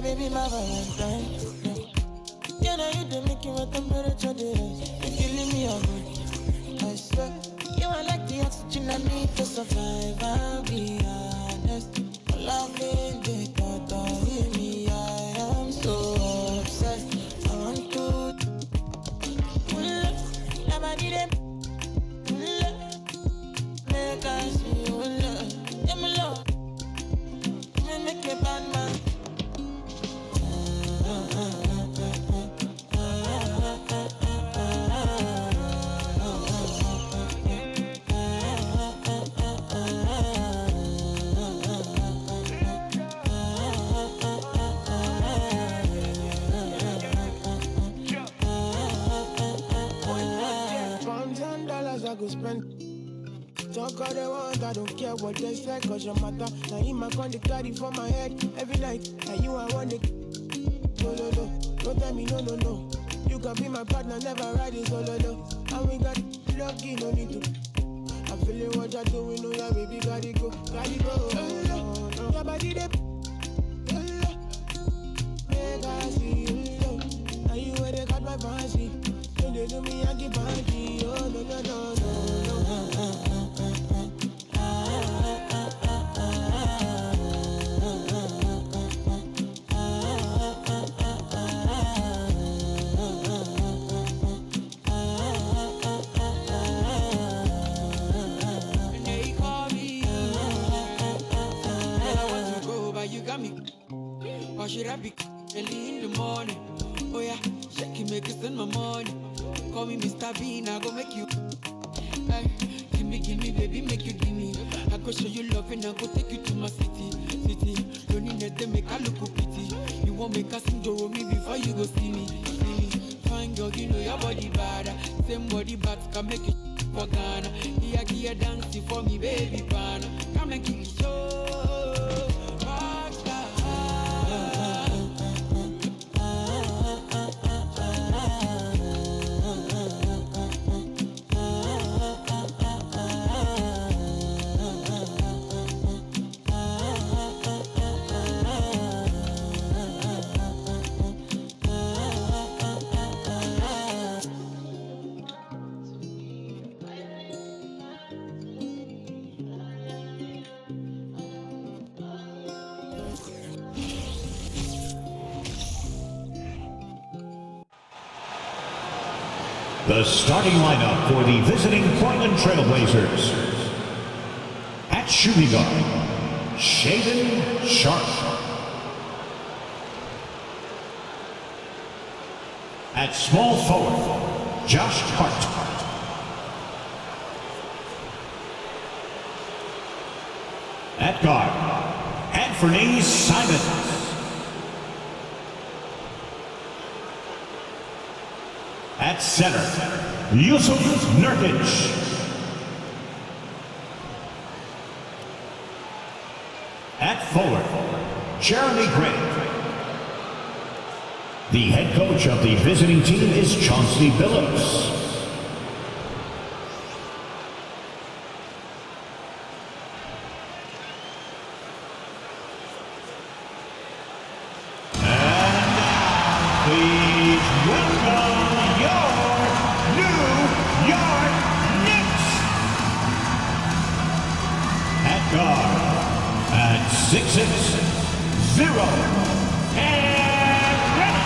baby, my Valentine. Can I hit the making my temperature rise? If you leave me a good, I swear. You are like the oxygen I need to survive. I'll be honest. Loving the thought of me, I am so obsessed. I want to pull up, never need it. Pull up, make I see you love. Yeah, my love, you make me bad man. I go spend. Talk all they want, I don't care what they say, cause your matter. Now in my con, they carry for my head every night. Now you I want it. No, no, no, don't tell me no, no, no. You can be my partner, never riding solo, no. And we got lucky, no need to. I'm feeling what you're doing, oh yeah, baby, gotta go, gotta go. Oh, no. Your body, they make I see you. Now you where they got my fancy. When they do me, I keep party. Oh, no, no, no, no. Or should I be early in the morning? Oh yeah, shake it, make it send my money. Call me Mr. Bean, I go make you. Hey, give me, baby, make you give me. I go show you love and I go take you to my city. Don't need to make a look pity. You won't make us sing Jerami before you go see me. Fine girl, you know your body bad. Same body but can make you for Ghana. Here, dancing for me, baby, pan. Come and give me show. The starting lineup for the visiting Portland Trailblazers. At shooting guard, Shaden Sharp. At small forward, Josh Hart. At guard, Anthony Simons. At center, Yusuf Nurkic. At forward, Jerami Grant. The head coach of the visiting team is Chauncey Billups. And now, please welcome guard at 6'6", 0, and ready.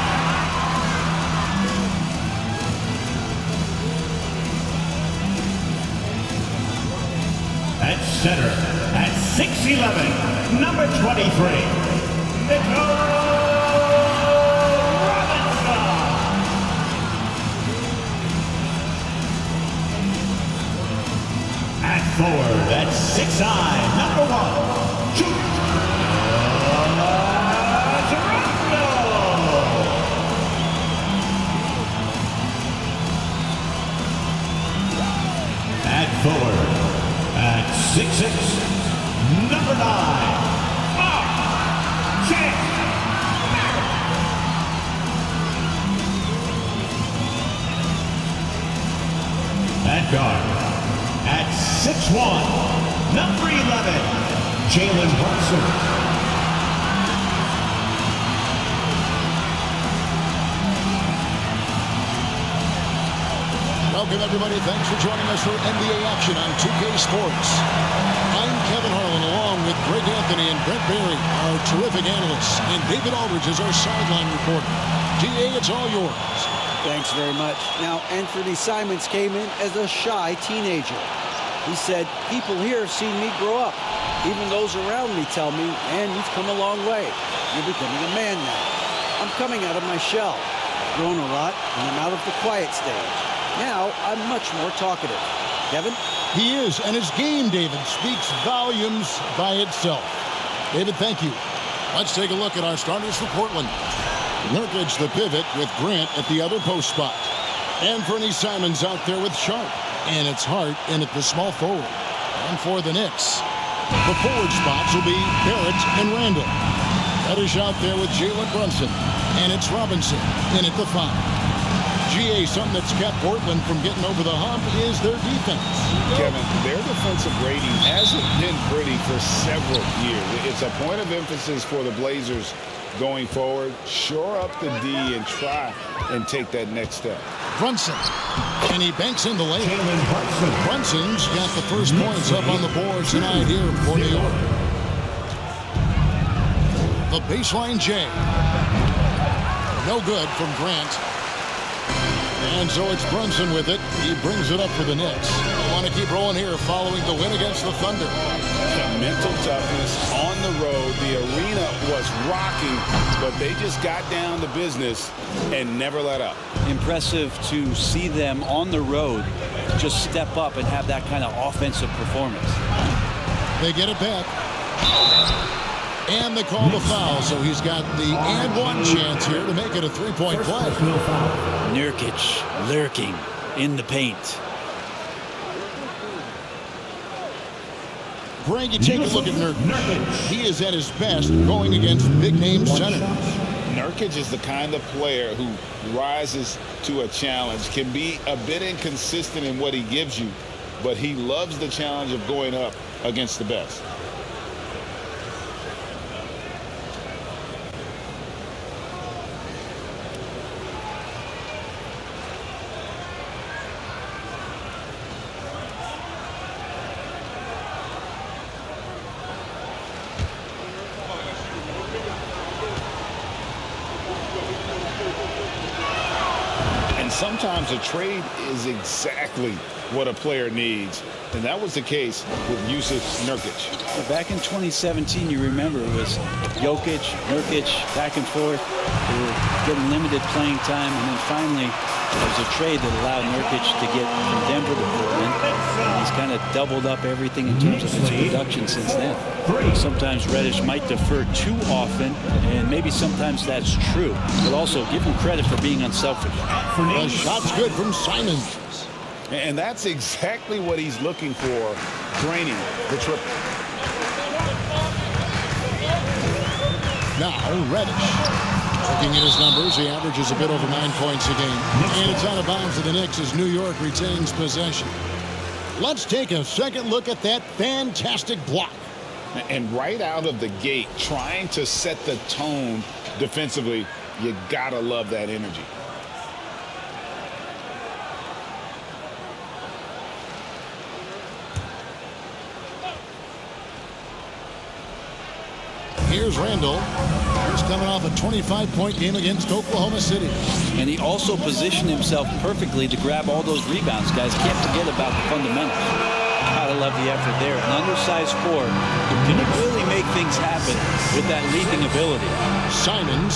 At center at 6'11", number 23, Nicole. Forward at 6'9", number 1, Julius. At forward at 6'6", number 9, at guard at 6'1", number 11, Jalen Brunson. Welcome, everybody. Thanks for joining us for NBA action on 2K Sports. I'm Kevin Harlan, along with Greg Anthony and Brent Berry, our terrific analysts, and David Aldridge is our sideline reporter. DA, it's all yours. Thanks very much. Now, Anthony Simons came in as a shy teenager. He said, people here have seen me grow up. Even those around me tell me, man, you've come a long way. You're becoming a man now. I'm coming out of my shell. I've grown a lot, and I'm out of the quiet stage. Now, I'm much more talkative. Kevin? He is, and his game, David, speaks volumes by itself. David, thank you. Let's take a look at our starters for Portland. Nurkic, the pivot, with Grant at the other post spot. Anthony Simons out there with Sharp. And it's Hart in at the small forward. And for the Knicks, the forward spots will be Barrett and Randle. Reddish out there with Jalen Brunson. And it's Robinson in at the 5. GA, something that's kept Portland from getting over the hump is their defense. Kevin, their defensive rating hasn't been pretty for several years. It's a point of emphasis for the Blazers going forward. Shore up the D and try and take that next step. Brunson, and he banks in the lane. Brunson's got the first points up on the board tonight here for New York. The baseline J. No good from Grant. And so it's Brunson with it. He brings it up for the Knicks. They want to keep rolling here following the win against the Thunder. Mental toughness on the road. The arena was rocking, but they just got down to business and never let up. Impressive to see them on the road just step up and have that kind of offensive performance. They get it back. And they call the foul, so he's got the and one chance here to make it a three-point play. Nurkic lurking in the paint. Greg, you take a look at Nurkic. He is at his best going against big-name centers. Nurkic is the kind of player who rises to a challenge, can be a bit inconsistent in what he gives you, but he loves the challenge of going up against the best. Sometimes a trade is exactly what a player needs, and that was the case with Jusuf Nurkic. Back in 2017, you remember, it was Jokic, Nurkic, back and forth. They were getting limited playing time, and then finally there was a trade that allowed Nurkic to get from Denver to Portland. And he's kind of doubled up everything in terms of his production since then. Sometimes Reddish might defer too often, and maybe sometimes that's true, but also give him credit for being unselfish. The shot's good from Simons. And that's exactly what he's looking for, draining the triple. Now, Reddish. Looking at his numbers, he averages a bit over 9 points a game. And it's out of bounds to the Knicks as New York retains possession. Let's take a second look at that fantastic block. And right out of the gate, trying to set the tone defensively, you gotta love that energy. Here's Randle. He's coming off a 25-point game against Oklahoma City. And he also positioned himself perfectly to grab all those rebounds. Guys, can't forget about the fundamentals. Gotta love the effort there. An undersized forward who can really make things happen with that leaping ability. Simons.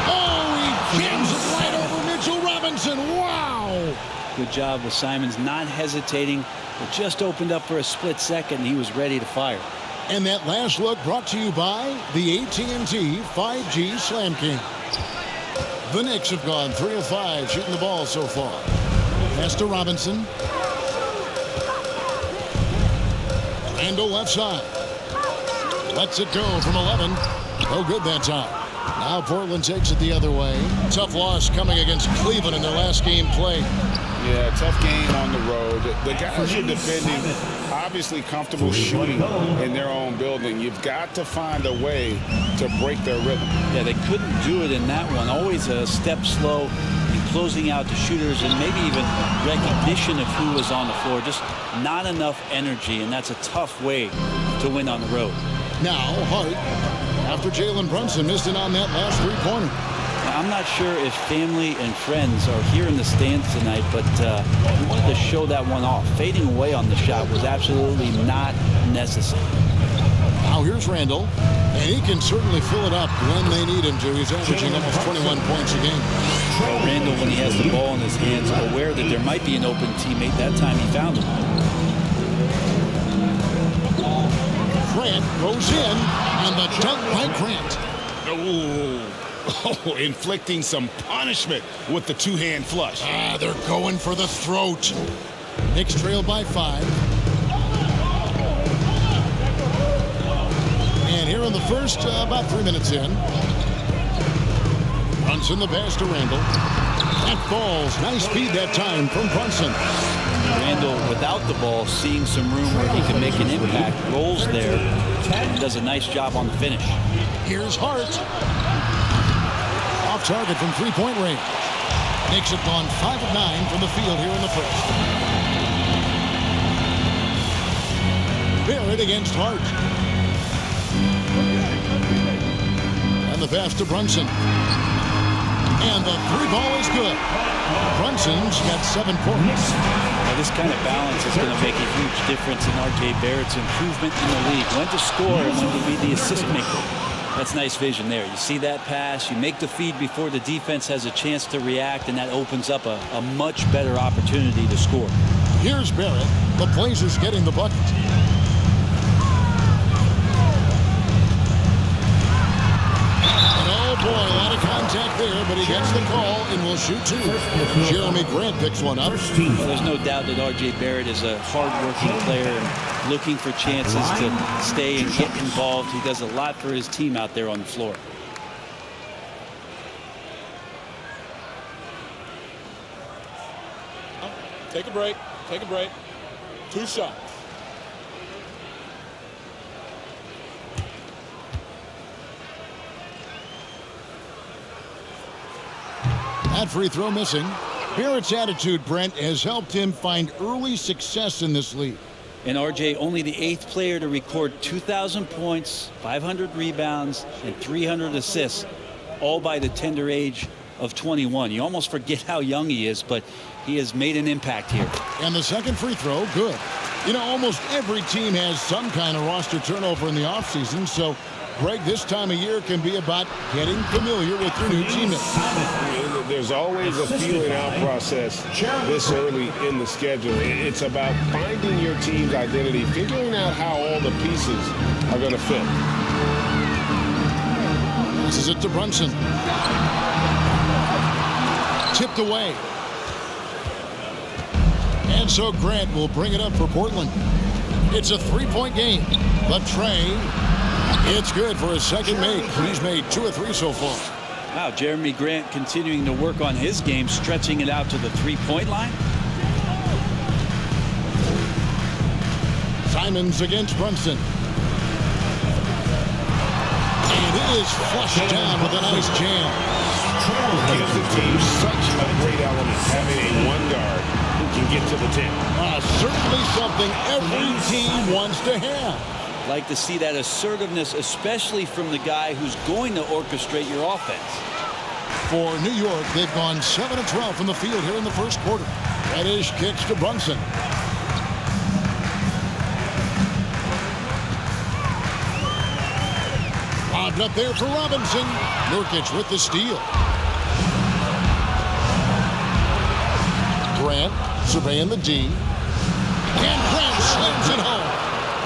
Oh, he jams it right over Mitchell Robinson. Wow! Good job with Simons not hesitating. It just opened up for a split second, and he was ready to fire. And that last look brought to you by the AT&T 5G Slam King. The Knicks have gone 3 of 5 shooting the ball so far. Pass to Robinson. Randle left side. Lets it go from 11. No good that time. Now Portland takes it the other way. Tough loss coming against Cleveland in their last game played. Yeah, tough game on the road. The guys are defending, obviously comfortable shooting in their own building. You've got to find a way to break their rhythm. Yeah, they couldn't do it in that one. Always a step slow and closing out the shooters and maybe even recognition of who was on the floor. Just not enough energy, and that's a tough way to win on the road. Now Hart, after Jalen Brunson missed it on that last three-pointer. Now, I'm not sure if family and friends are here in the stands tonight, but he wanted to show that one off. Fading away on the shot was absolutely not necessary. Now here's Randle, and he can certainly fill it up when they need him to. He's averaging almost 21 points a game. Well, Randle, when he has the ball in his hands, aware that there might be an open teammate, that time he found him. Grant goes in, and the dunk by Grant. Oh, inflicting some punishment with the two-hand flush. They're going for the throat. Knicks trail by 5. And here in the first, about 3 minutes in. Brunson the pass to Randle. That falls. Nice feed that time from Brunson. Randle, without the ball, seeing some room where he can make an impact, rolls there, and does a nice job on the finish. Here's Hart. Off target from three-point range. Knicks have gone 5 of 9 from the field here in the first. Barrett against Hart. And the pass to Brunson. And the three ball is good. Brunson's got 7 points. Now, this kind of balance is going to make a huge difference in R.J. Barrett's improvement in the league. When to score and when to be the assist maker. That's nice vision there. You see that pass, you make the feed before the defense has a chance to react, and that opens up a much better opportunity to score. Here's Barrett. The Blazers getting the bucket. Boy, a lot of contact there, but he gets the call and will shoot 2. Jerami Grant picks one up. Well, there's no doubt that R.J. Barrett is a hard-working player and looking for chances to stay and get involved. He does a lot for his team out there on the floor. Take a break. Take a break. 2 shots. That free throw missing. Barrett's attitude, Brent, has helped him find early success in this league. And R.J. only the 8th player to record 2,000 points, 500 rebounds, and 300 assists, all by the tender age of 21. You almost forget how young he is, but he has made an impact here. And the second free throw, good. You know, almost every team has some kind of roster turnover in the offseason, so Greg, this time of year can be about getting familiar with your new teammates. There's always a feeling out process this early in the schedule. It's about finding your team's identity, figuring out how all the pieces are going to fit. Passes it to Brunson. Tipped away. And so Grant will bring it up for Portland. It's a 3-point game. The tray. It's good for his second make. He's made 2 or 3 so far. Wow, Jerami Grant continuing to work on his game, stretching it out to the 3-point line. Simons against Brunson. And it is flushed down with a nice jam. Gives the team such a great element, having a one guard who can get to the 10. Certainly something every team wants to have. Like to see that assertiveness, especially from the guy who's going to orchestrate your offense. For New York, they've gone 7 of 12 from the field here in the first quarter. Reddish kicks to Brunson. Lobbed up there for Robinson. Nurkic with the steal. Grant surveying the D. And Grant slams it home.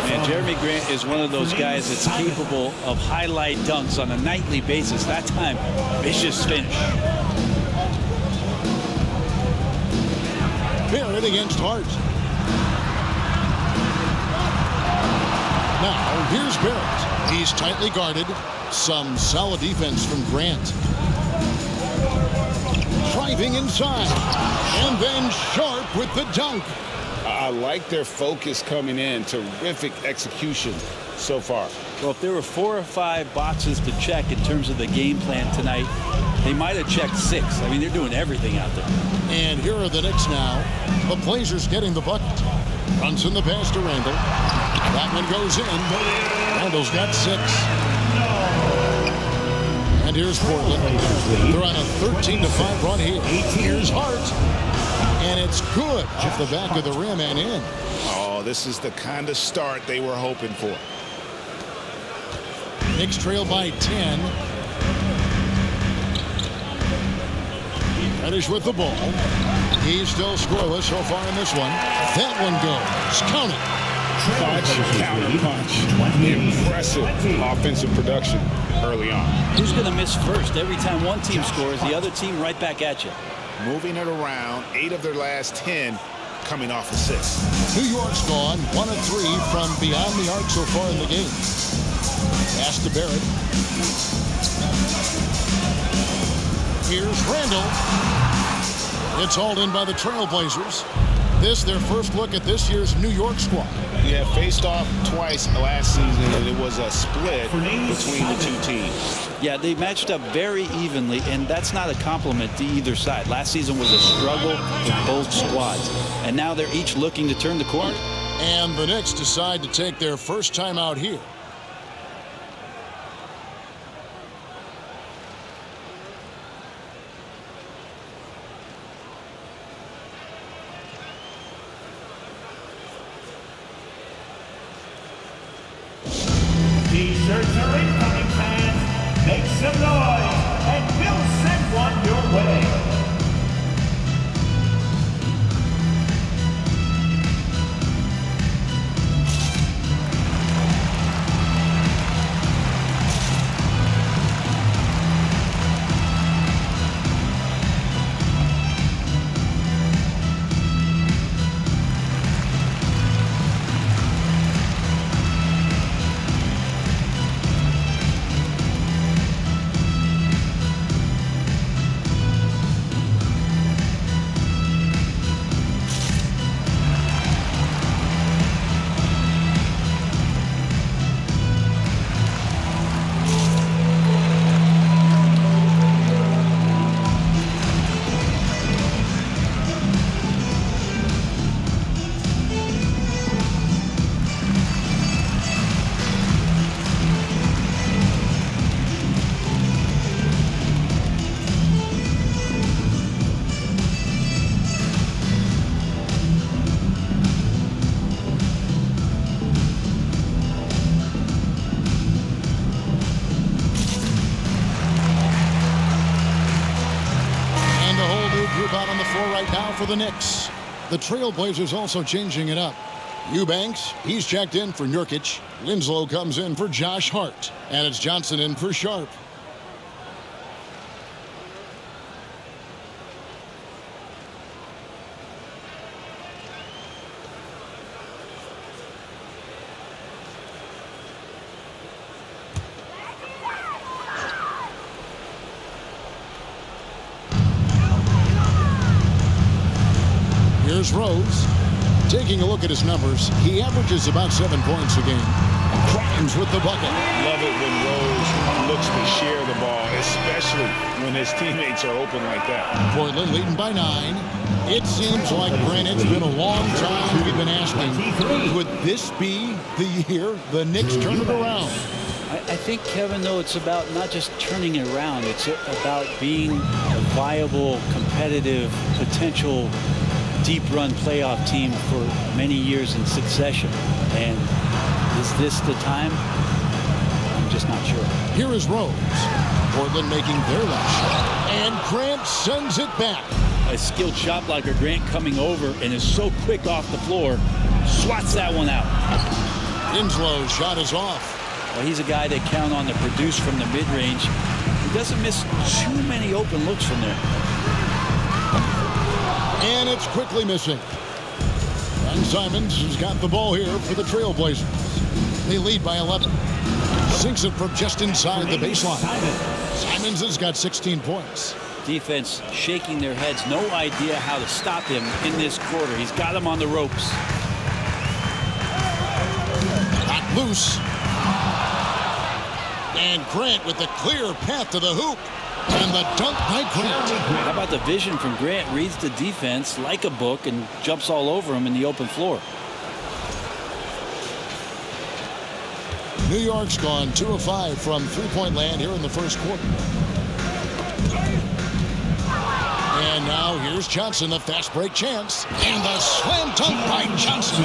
And Jerami Grant is one of those guys that's capable of highlight dunks on a nightly basis. That time, vicious finish. Barrett against Hart. Now, here's Barrett. He's tightly guarded. Some solid defense from Grant. Driving inside. And then Sharp with the dunk. I like their focus coming in. Terrific execution so far. Well, if there were 4 or 5 boxes to check in terms of the game plan tonight, they might have checked 6. I mean, they're doing everything out there. And here are the Knicks now. The Blazers getting the bucket. Runs in the pass to Randle. That one goes in. Randle's got 6. And here's Portland. They're on a 13-5 run here. Here's Hart. And it's good off the back of the rim and in. Oh, this is the kind of start they were hoping for. Knicks trail by 10. Reddish with the ball. He's still scoreless so far in this one. That one goes. Count it. Punch, counter punch. Impressive offensive production early on. Who's going to miss first? Every time one team scores, the other team right back at you. Moving it around, 8 of their last 10 coming off assists. New York's gone 1 of 3 from beyond the arc so far in the game. Pass to Barrett. Here's Randle. It's hauled in by the Trailblazers. This their first look at this year's New York squad. Yeah, faced off twice last season, and it was a split between the two teams. Yeah, they matched up very evenly, and that's not a compliment to either side. Last season was a struggle with both squads, and now they're each looking to turn the corner. And the Knicks decide to take their first time out here. T-shirts are incoming, fans. Make some noise, and we'll send one your way. Out on the floor right now for the Knicks. The Trailblazers also changing it up. Eubanks, he's checked in for Nurkic. Winslow comes in for Josh Hart. And it's Johnson in for Sharp. Here's Rose. Taking a look at his numbers, he averages about 7 points a game. Grimes with the bucket. Love it when Rose looks to share the ball, especially when his teammates are open like that. Portland leading by 9. It seems like, Brent, it's been a long time we've been asking, could this be the year the Knicks turn it around? I think, Kevin, though, it's about not just turning it around. It's about being a viable, competitive, potential deep run playoff team for many years in succession. And is this the time? I'm just not sure. Here is Rose. Portland making their last shot. And Grant sends it back. A skilled shot blocker, Grant, coming over and is so quick off the floor. Swats that one out. Winslow's shot is off. Well, he's a guy they count on to produce from the mid-range. He doesn't miss too many open looks from there. And it's quickly missing. And Simons has got the ball here for the Trailblazers. They lead by 11. Sinks it from just inside the baseline. Simons has got 16 points. Defense shaking their heads, no idea how to stop him in this quarter. He's got him on the ropes. Not loose. And Grant with the clear path to the hoop. And the dunk by Grant. How about the vision from Grant? Reads the defense like a book and jumps all over him in the open floor. New York's gone 2 of 5 from three-point land here in the first quarter. And now here's Johnson, the fast break chance. And the slam dunk by Johnson.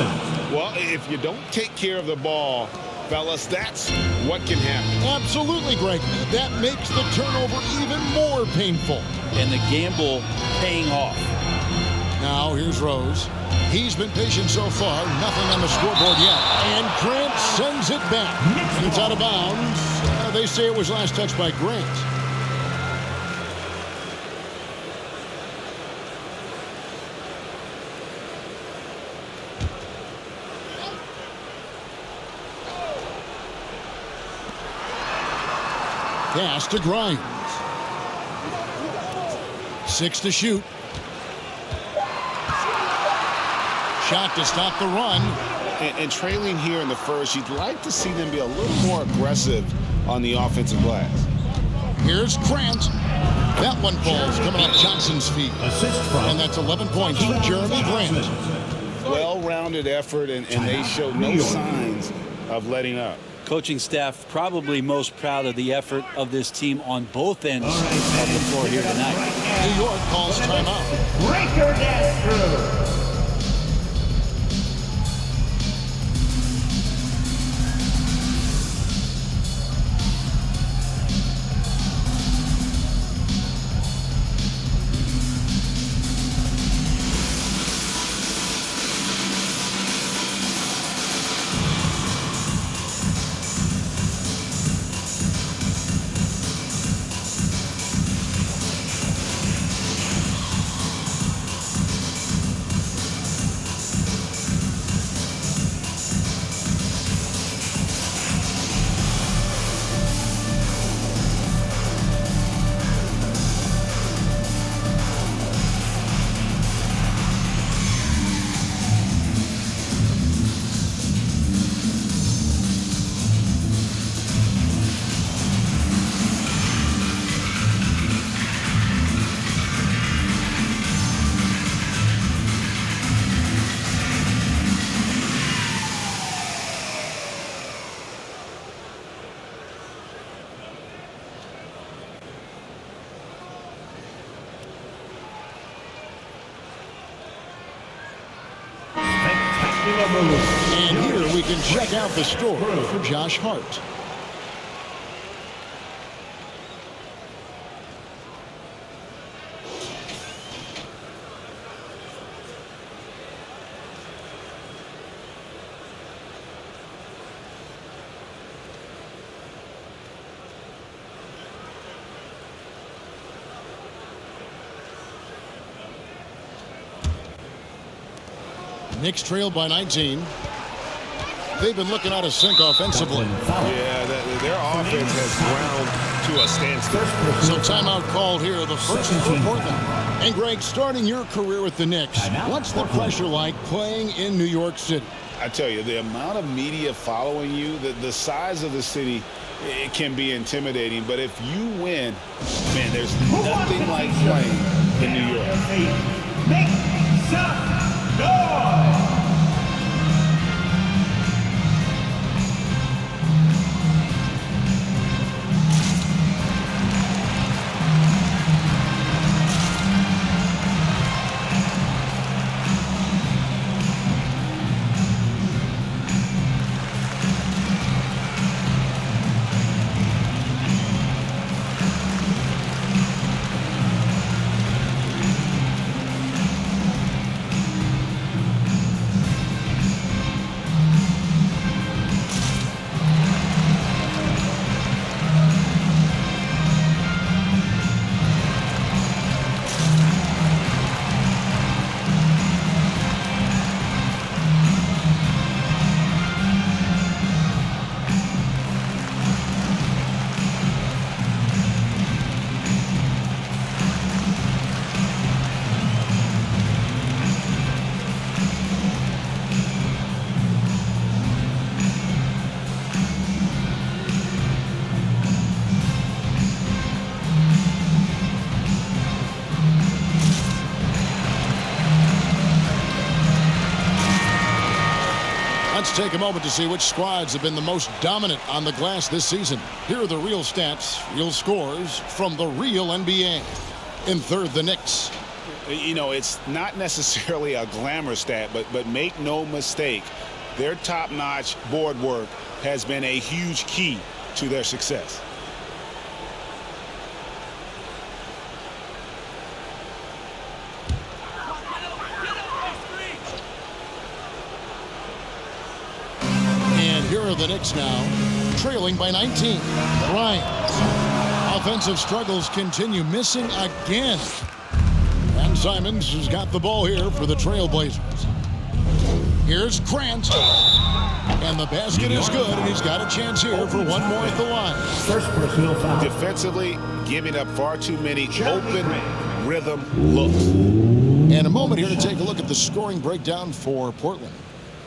Well, if you don't take care of the ball, fellas, that's what can happen. Absolutely, Greg. That makes the turnover even more painful. And the gamble paying off. Now here's Rose. He's been patient so far. Nothing on the scoreboard yet. And Grant sends it back. It's out of bounds. They say it was last touched by Grant. Pass to Grimes. 6 to shoot. Shot to stop the run. And trailing here in the first, you'd like to see them be a little more aggressive on the offensive glass. Here's Grant. That one falls coming off Johnson's feet. And that's 11 points for Jerami Grant. Well-rounded effort, and they showed no signs of letting up. Coaching staff probably most proud of the effort of this team on both ends of the floor here tonight. New York calls timeout. Breaker dance crew. And here we can check out the score for Josh Hart. Knicks trail by 19. They've been looking out of sync offensively. Yeah, their offense has ground to a standstill. So timeout called here, the first for Portland. And Greg, starting your career with the Knicks, what's the pressure like playing in New York City? I tell you, the amount of media following you, the size of the city, it can be intimidating. But if you win, man, there's nothing like playing in New York. Make some noise! take a moment to see which squads have been the most dominant on the glass this season. Here are the real stats, real scores from the real NBA. In third, the Knicks. You know, it's not necessarily a glamour stat, but make no mistake, their top-notch board work has been a huge key to their success. And here are the Knicks now, trailing by 19. Grimes. Offensive struggles continue, missing again. And Simons has got the ball here for the Trailblazers. Here's Grant. And the basket is good, and he's got a chance here for one more at the line. First personal foul. Defensively, giving up far too many open rhythm looks. And a moment here to take a look at the scoring breakdown for Portland.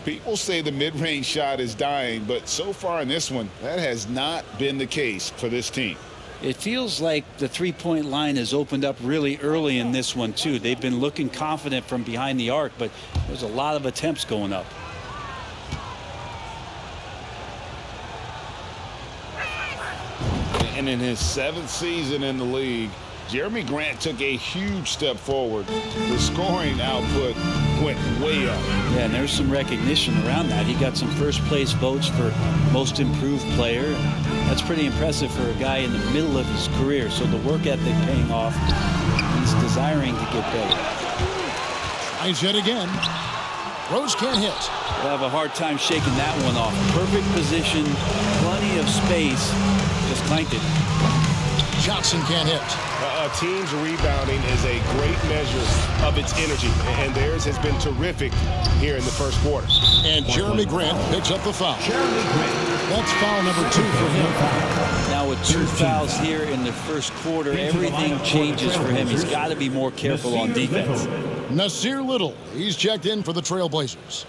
People say the mid-range shot is dying, but so far in this one, that has not been the case for this team. It feels like the three-point line has opened up really early in this one, too. They've been looking confident from behind the arc, but there's a lot of attempts going up. And in his 7th season in the league, Jerami Grant took a huge step forward. The scoring output went way up. Yeah, and there's some recognition around that. He got some first-place votes for most improved player. That's pretty impressive for a guy in the middle of his career. So the work ethic paying off. He's desiring to get better. Tries yet again. Rose can't hit. We'll have a hard time shaking that one off. Perfect position, plenty of space. Just clanked it. Johnson can't hit. A team's rebounding is a great measure of its energy, and theirs has been terrific here in the first quarter. And Jerami Grant picks up the foul. That's foul number 2 for him. Now with 2 fouls here in the first quarter, everything changes for him. He's got to be more careful on defense. Nasir Little, he's checked in for the Trailblazers.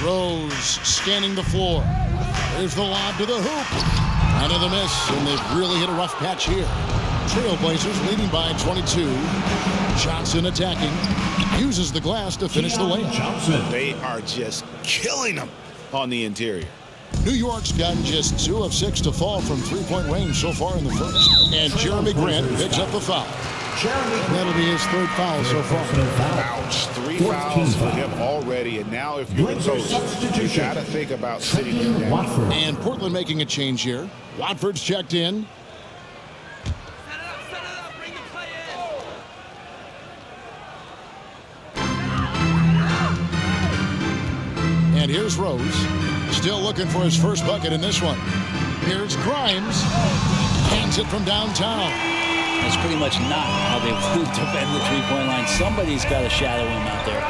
Rose scanning the floor. There's the lob to the hoop. Another miss, and they've really hit a rough patch here. Trailblazers leading by 22. Johnson attacking. Uses the glass to finish the layup. They are just killing them on the interior. New York's gotten just 2 of 6 to fall from three-point range so far in the first. And Jerami Grant picks up the foul. That'll be his 3rd foul so far. Ouch. 3 fouls for him already. And now if you're the coach, you got to think about sitting him down. And Portland making a change here. Watford's checked in. And here's Rose. Still looking for his first bucket in this one. Here's Grimes. Hands it from downtown. That's pretty much not how they would defend the three-point line. Somebody's got to shadow him out there.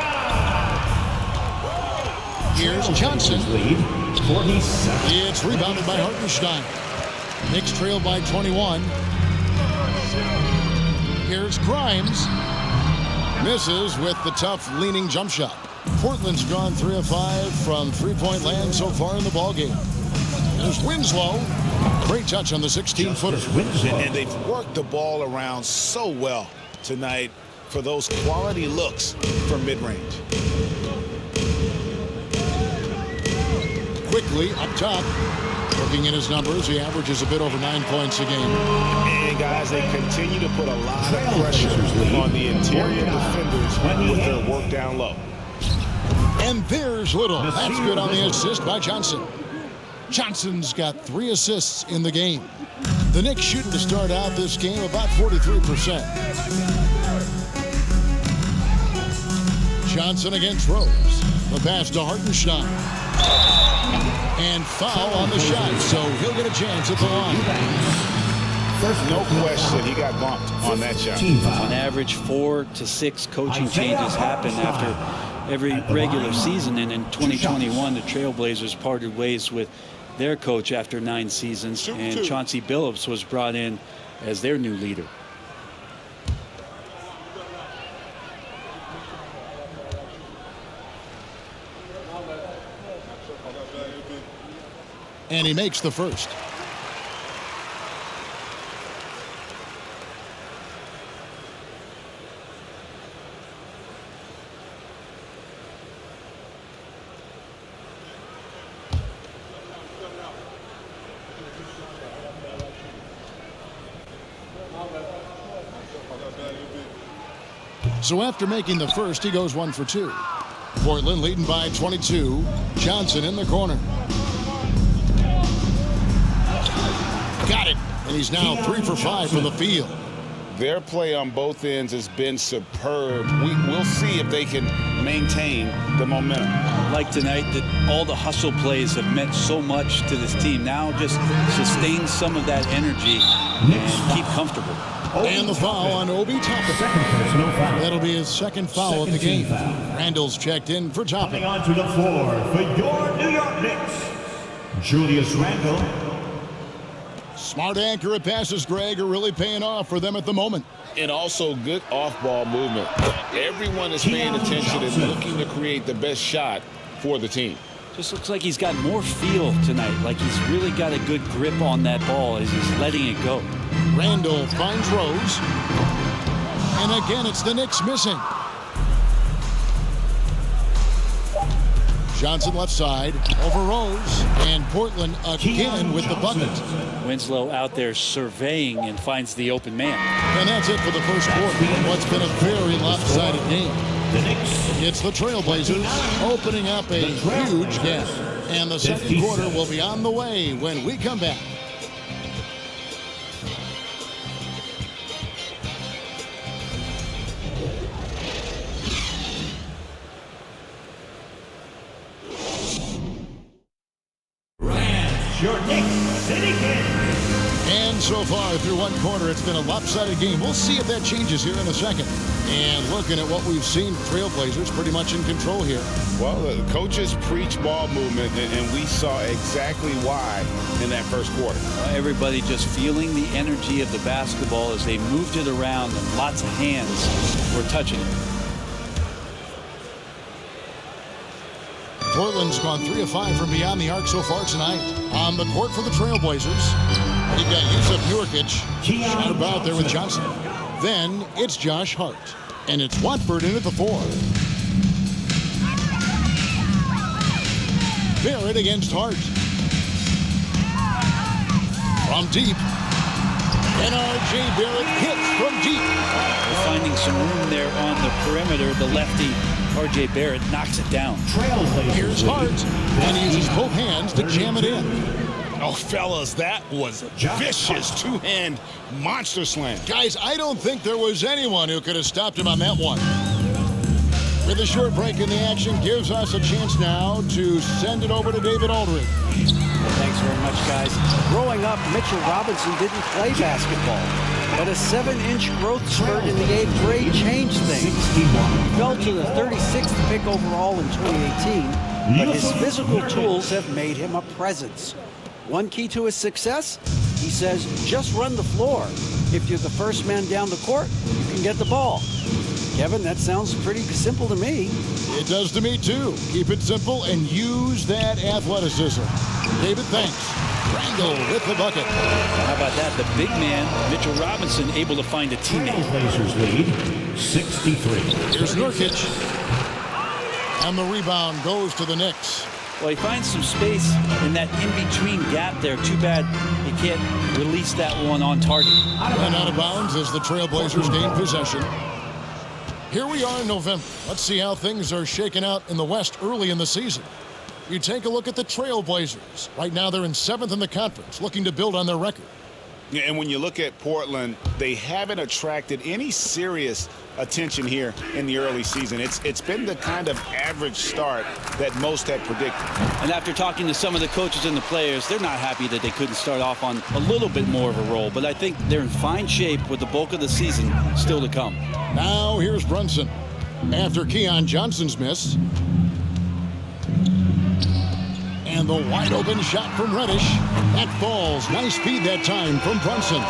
Here's Johnson. Lead 47. It's rebounded by Hartenstein. Knicks trail by 21. Here's Grimes. Misses with the tough leaning jump shot. Portland's gone 3 of 5 from three-point land so far in the ballgame. There's Winslow. Great touch on the 16-footer. And they've worked the ball around so well tonight for those quality looks from mid-range. Quickly up top. Looking at his numbers, he averages a bit over 9 points a game. And guys, they continue to put a lot of pressure on the interior defenders with their work down low. And there's Little. That's good on the assist by Johnson. Johnson's got 3 assists in the game. The Knicks shooting to start out this game about 43%. Johnson against Rose. The pass to Hartenstein. And foul on the shot, so he'll get a chance at the line. No question, he got bumped on that shot. On average, 4 to 6 coaching changes happen after every regular season, and in 2021 the Trailblazers parted ways with their coach after 9 seasons, and Chauncey Billups was brought in as their new leader. And he makes the first. So after making the first, he goes 1 for 2. Portland leading by 22. Johnson in the corner. Got it. And he's now 3 for 5 from the field. Their play on both ends has been superb. We'll see if they can maintain the momentum. Like tonight, that all the hustle plays have meant so much to this team. Now just sustain some of that energy and keep comfortable. And the foul on Obi Toppin. That'll be his second foul of the game. Randle's checked in for Toppin. Coming onto the floor for your New York Knicks, Julius Randle. Smart, accurate passes, Greg, are really paying off for them at the moment. And also good off-ball movement. Everyone is paying attention and looking to create the best shot for the team. Just looks like he's got more feel tonight, like he's really got a good grip on that ball as he's letting it go. Randle finds Rose. And again, it's the Knicks missing. Johnson left side, over Rose, and Portland again with the bucket. Winslow out there surveying and finds the open man. And that's it for the first quarter. What's been a very lopsided game. It's the Trailblazers opening up a huge gap. And the second quarter will be on the way when we come back. Your Knicks City Kid. And so far through one quarter, it's been a lopsided game. We'll see if that changes here in a second. And looking at what we've seen, Trailblazers pretty much in control here. Well, the coaches preach ball movement, and we saw exactly why in that first quarter. Everybody just feeling the energy of the basketball as they moved it around, and lots of hands were touching it. Portland's gone 3 of 5 from beyond the arc so far tonight. On the court for the Trailblazers, you've got Jusuf Nurkic shot about there with Johnson. Then it's Josh Hart, and it's Watford in at the 4. Barrett against Hart. From deep. And R.J. Barrett hits from deep. Finding some room there on the perimeter. The lefty, R.J. Barrett, knocks it down. Here's Hart, and he uses both hands to jam it in. Oh, fellas, that was a vicious two-hand monster slam. Guys, I don't think there was anyone who could have stopped him on that one. With a short break in the action, gives us a chance now to send it over to David Aldridge. Thanks very much, guys. Growing up, Mitchell Robinson didn't play basketball, but a 7-inch growth spurt in the 8th grade changed things. He fell to the 36th pick overall in 2018, but his physical tools have made him a presence. One key to his success, he says, just run the floor. If you're the first man down the court, you can get the ball. Kevin, that sounds pretty simple to me. It does to me, too. Keep it simple and use that athleticism. David, thanks. Randle with the bucket. How about that? The big man, Mitchell Robinson, able to find a teammate. Blazers lead 63. Here's Nurkic. And the rebound goes to the Knicks. Well, he finds some space in that in-between gap there. Too bad he can't release that one on target. And out of bounds as the Trailblazers gain possession. Here we are in November. Let's see how things are shaking out in the West early in the season. You take a look at the Trailblazers. Right now they're in 7th in the conference, looking to build on their record. Yeah, and when you look at Portland, they haven't attracted any serious attention here in the early season. It's been the kind of average start that most had predicted. And after talking to some of the coaches and the players, they're not happy that they couldn't start off on a little bit more of a roll. But I think they're in fine shape with the bulk of the season still to come. Now here's Brunson. After Keon Johnson's miss. And the wide open shot from Reddish. That falls. Nice feed that time from Brunson.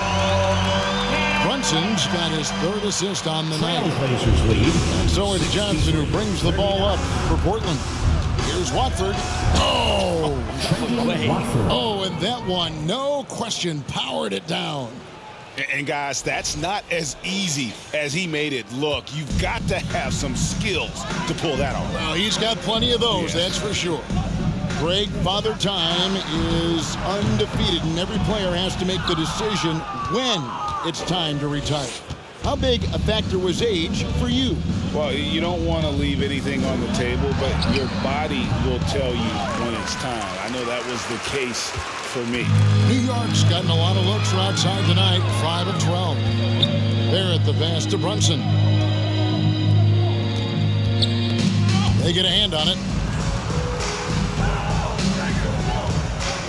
Brunson's got his 3rd assist on the night. Trailblazers lead. And so it's Johnson who brings the ball up for Portland. Here's Watford. Oh! Oh, and that one, no question, powered it down. And guys, that's not as easy as he made it look. You've got to have some skills to pull that off. Well, he's got plenty of those, that's for sure. Greg, Father Time is undefeated, and every player has to make the decision when it's time to retire. How big a factor was age for you? Well, you don't want to leave anything on the table, but your body will tell you when it's time. I know that was the case for me. New York's gotten a lot of looks from outside tonight, 5 of 12. They're at the pass to Brunson. They get a hand on it.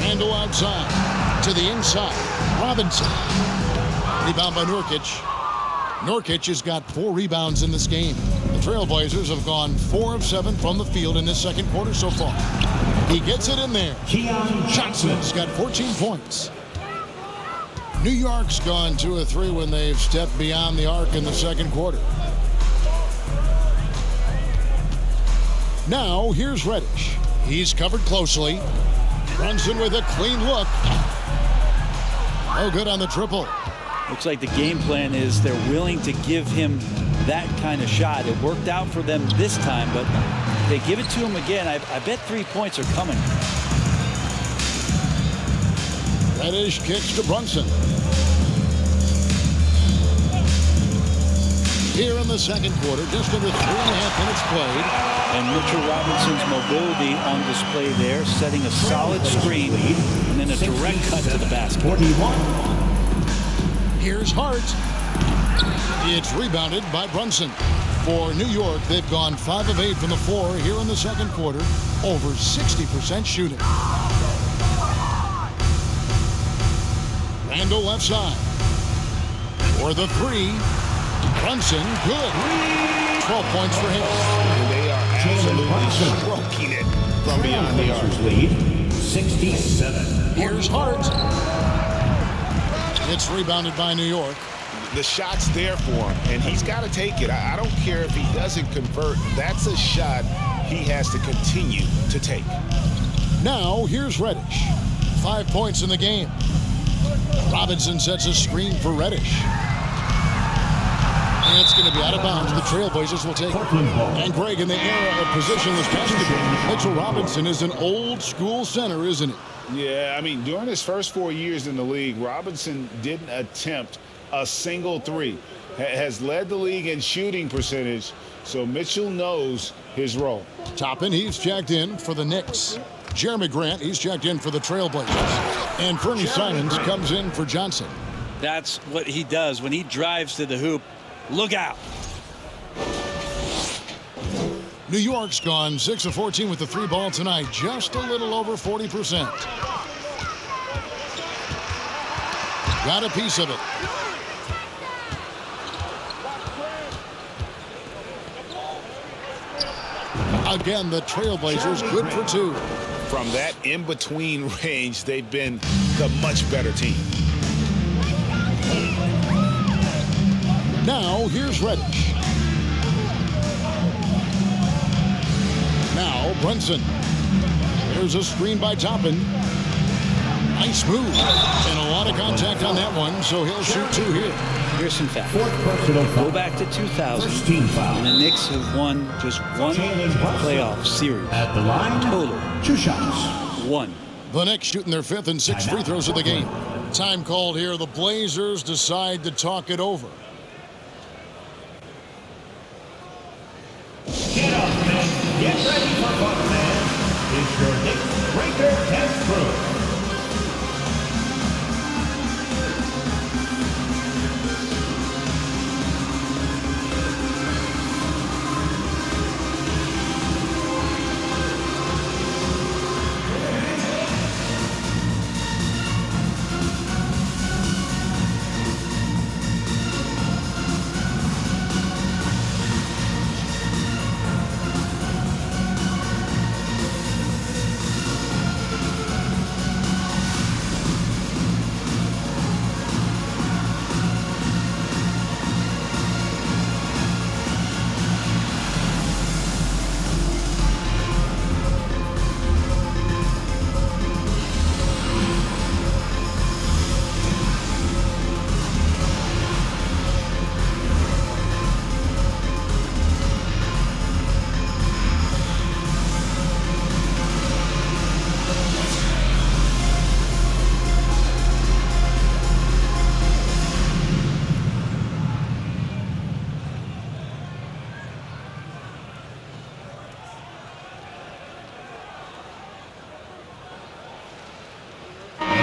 Randle outside to the inside. Robinson. Rebound by Nurkic. Nurkic has got 4 rebounds in this game. The Trailblazers have gone 4 of 7 from the field in this second quarter so far. He gets it in there. Johnson's got 14 points. New York's gone 2 of 3 when they've stepped beyond the arc in the second quarter. Now, here's Reddish. He's covered closely. Brunson with a clean look. Oh, good on the triple. Looks like the game plan is they're willing to give him that kind of shot. It worked out for them this time, but if they give it to him again, I bet 3 points are coming. Reddish kicks to Brunson. Here in the second quarter, just under 3.5 minutes played. And Mitchell Robinson's mobility on display there, setting a solid screen and then a direct cut to the basket. 41. Here's Hart. It's rebounded by Brunson. For New York, they've gone 5 of 8 from the floor here in the second quarter, over 60% shooting. Randle left side. For the 3. Brunson, good. 12 points for him. And they are absolutely stroking it from beyond the arc. Lead 67. Here's Hart. It's rebounded by New York. The shot's there for him, and he's got to take it. I don't care if he doesn't convert. That's a shot he has to continue to take. Now, here's Reddish. 5 points in the game. Robinson sets a screen for Reddish. And it's going to be out of bounds. The Trailblazers will take it. And Greg, in the era of positionless basketball, Mitchell Robinson is an old-school center, isn't it? Yeah, I mean, during his first 4 years in the league, Robinson didn't attempt a single 3. Has led the league in shooting percentage, so Mitchell knows his role. Toppin, he's checked in for the Knicks. Jerami Grant, he's checked in for the Trailblazers. And Fernie Simons comes in for Johnson. That's what he does when he drives to the hoop. Look out. New York's gone 6 of 14 with the 3 ball tonight, just a little over 40%. Got a piece of it. Again, the Trailblazers good for 2. From that in-between range, they've been the much better team. Now, here's Reddish. Now, Brunson. There's a screen by Toppin. Nice move. And a lot of contact on that one, so he'll shoot 2 here. Here's some facts. Go back to 2000, and the Knicks have won just 1 playoff series. At the line, Total. 2 shots. 1. The Knicks shooting their 5th and 6th free throws of the game. Time called here. The Blazers decide to talk it over. Get up, men. Get ready for fun, man. It's your Knicks Breaker 10th crew.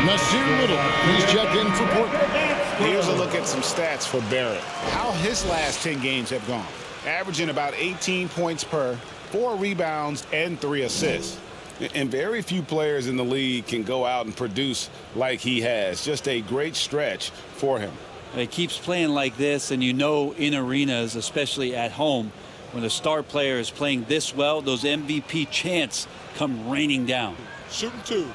Nasir Little, he's checked in for Portland. Here's a look at some stats for Barrett. How his last 10 games have gone. Averaging about 18 points per, 4 rebounds, and 3 assists. And very few players in the league can go out and produce like he has. Just a great stretch for him. He keeps playing like this, and you know in arenas, especially at home, when a star player is playing this well, those MVP chants come raining down. Shooting 2.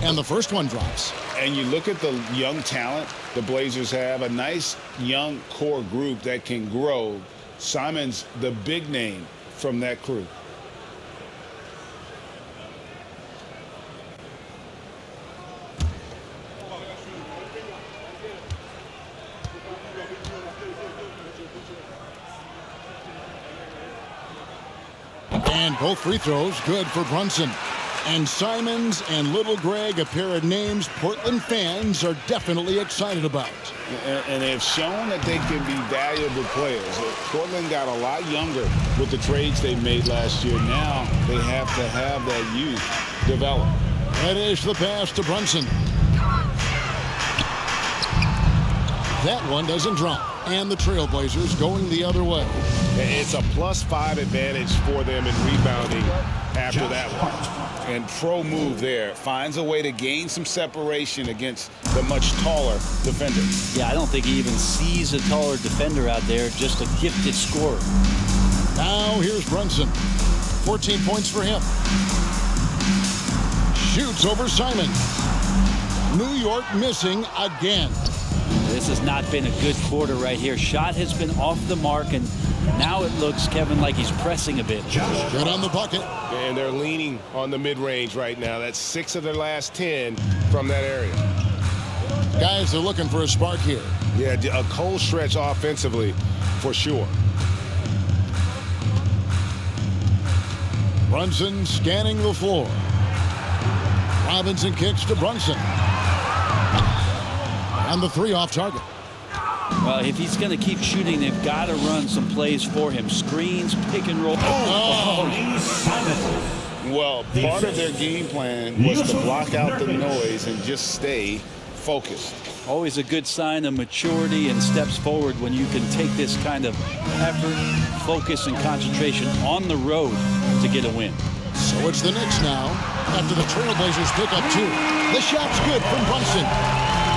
And the first one drops. And you look at the young talent the Blazers have, a nice young core group that can grow. Simon's the big name from that crew. And both free throws good for Brunson. And Simons and Little Greg, a pair of names Portland fans are definitely excited about. And they've shown that they can be valuable players. Portland got a lot younger with the trades they made last year. Now they have to have that youth develop. That is the pass to Brunson. That one doesn't drop. And the Trailblazers going the other way. It's a +5 advantage for them in rebounding after that one. And pro move there. Finds a way to gain some separation against the much taller defender. Yeah, I don't think he even sees a taller defender out there, just a gifted scorer. Now here's Brunson. 14 points for him. Shoots over Simon. New York missing again. This has not been a good quarter right here. Shot has been off the mark, and now it looks, Kevin, like he's pressing a bit. Good on the bucket. And they're leaning on the mid-range right now. That's 6 of their last 10 from that area. Guys are looking for a spark here. Yeah, a cold stretch offensively for sure. Brunson scanning the floor. Robinson kicks to Brunson. And the 3 off target. Well, if he's going to keep shooting, they've got to run some plays for him. Screens, pick and roll. Well, part of their game plan was to block out the noise and just stay focused. Always a good sign of maturity and steps forward when you can take this kind of effort, focus, and concentration on the road to get a win. So it's the Knicks now. After the Trailblazers pick up 2. The shot's good from Brunson.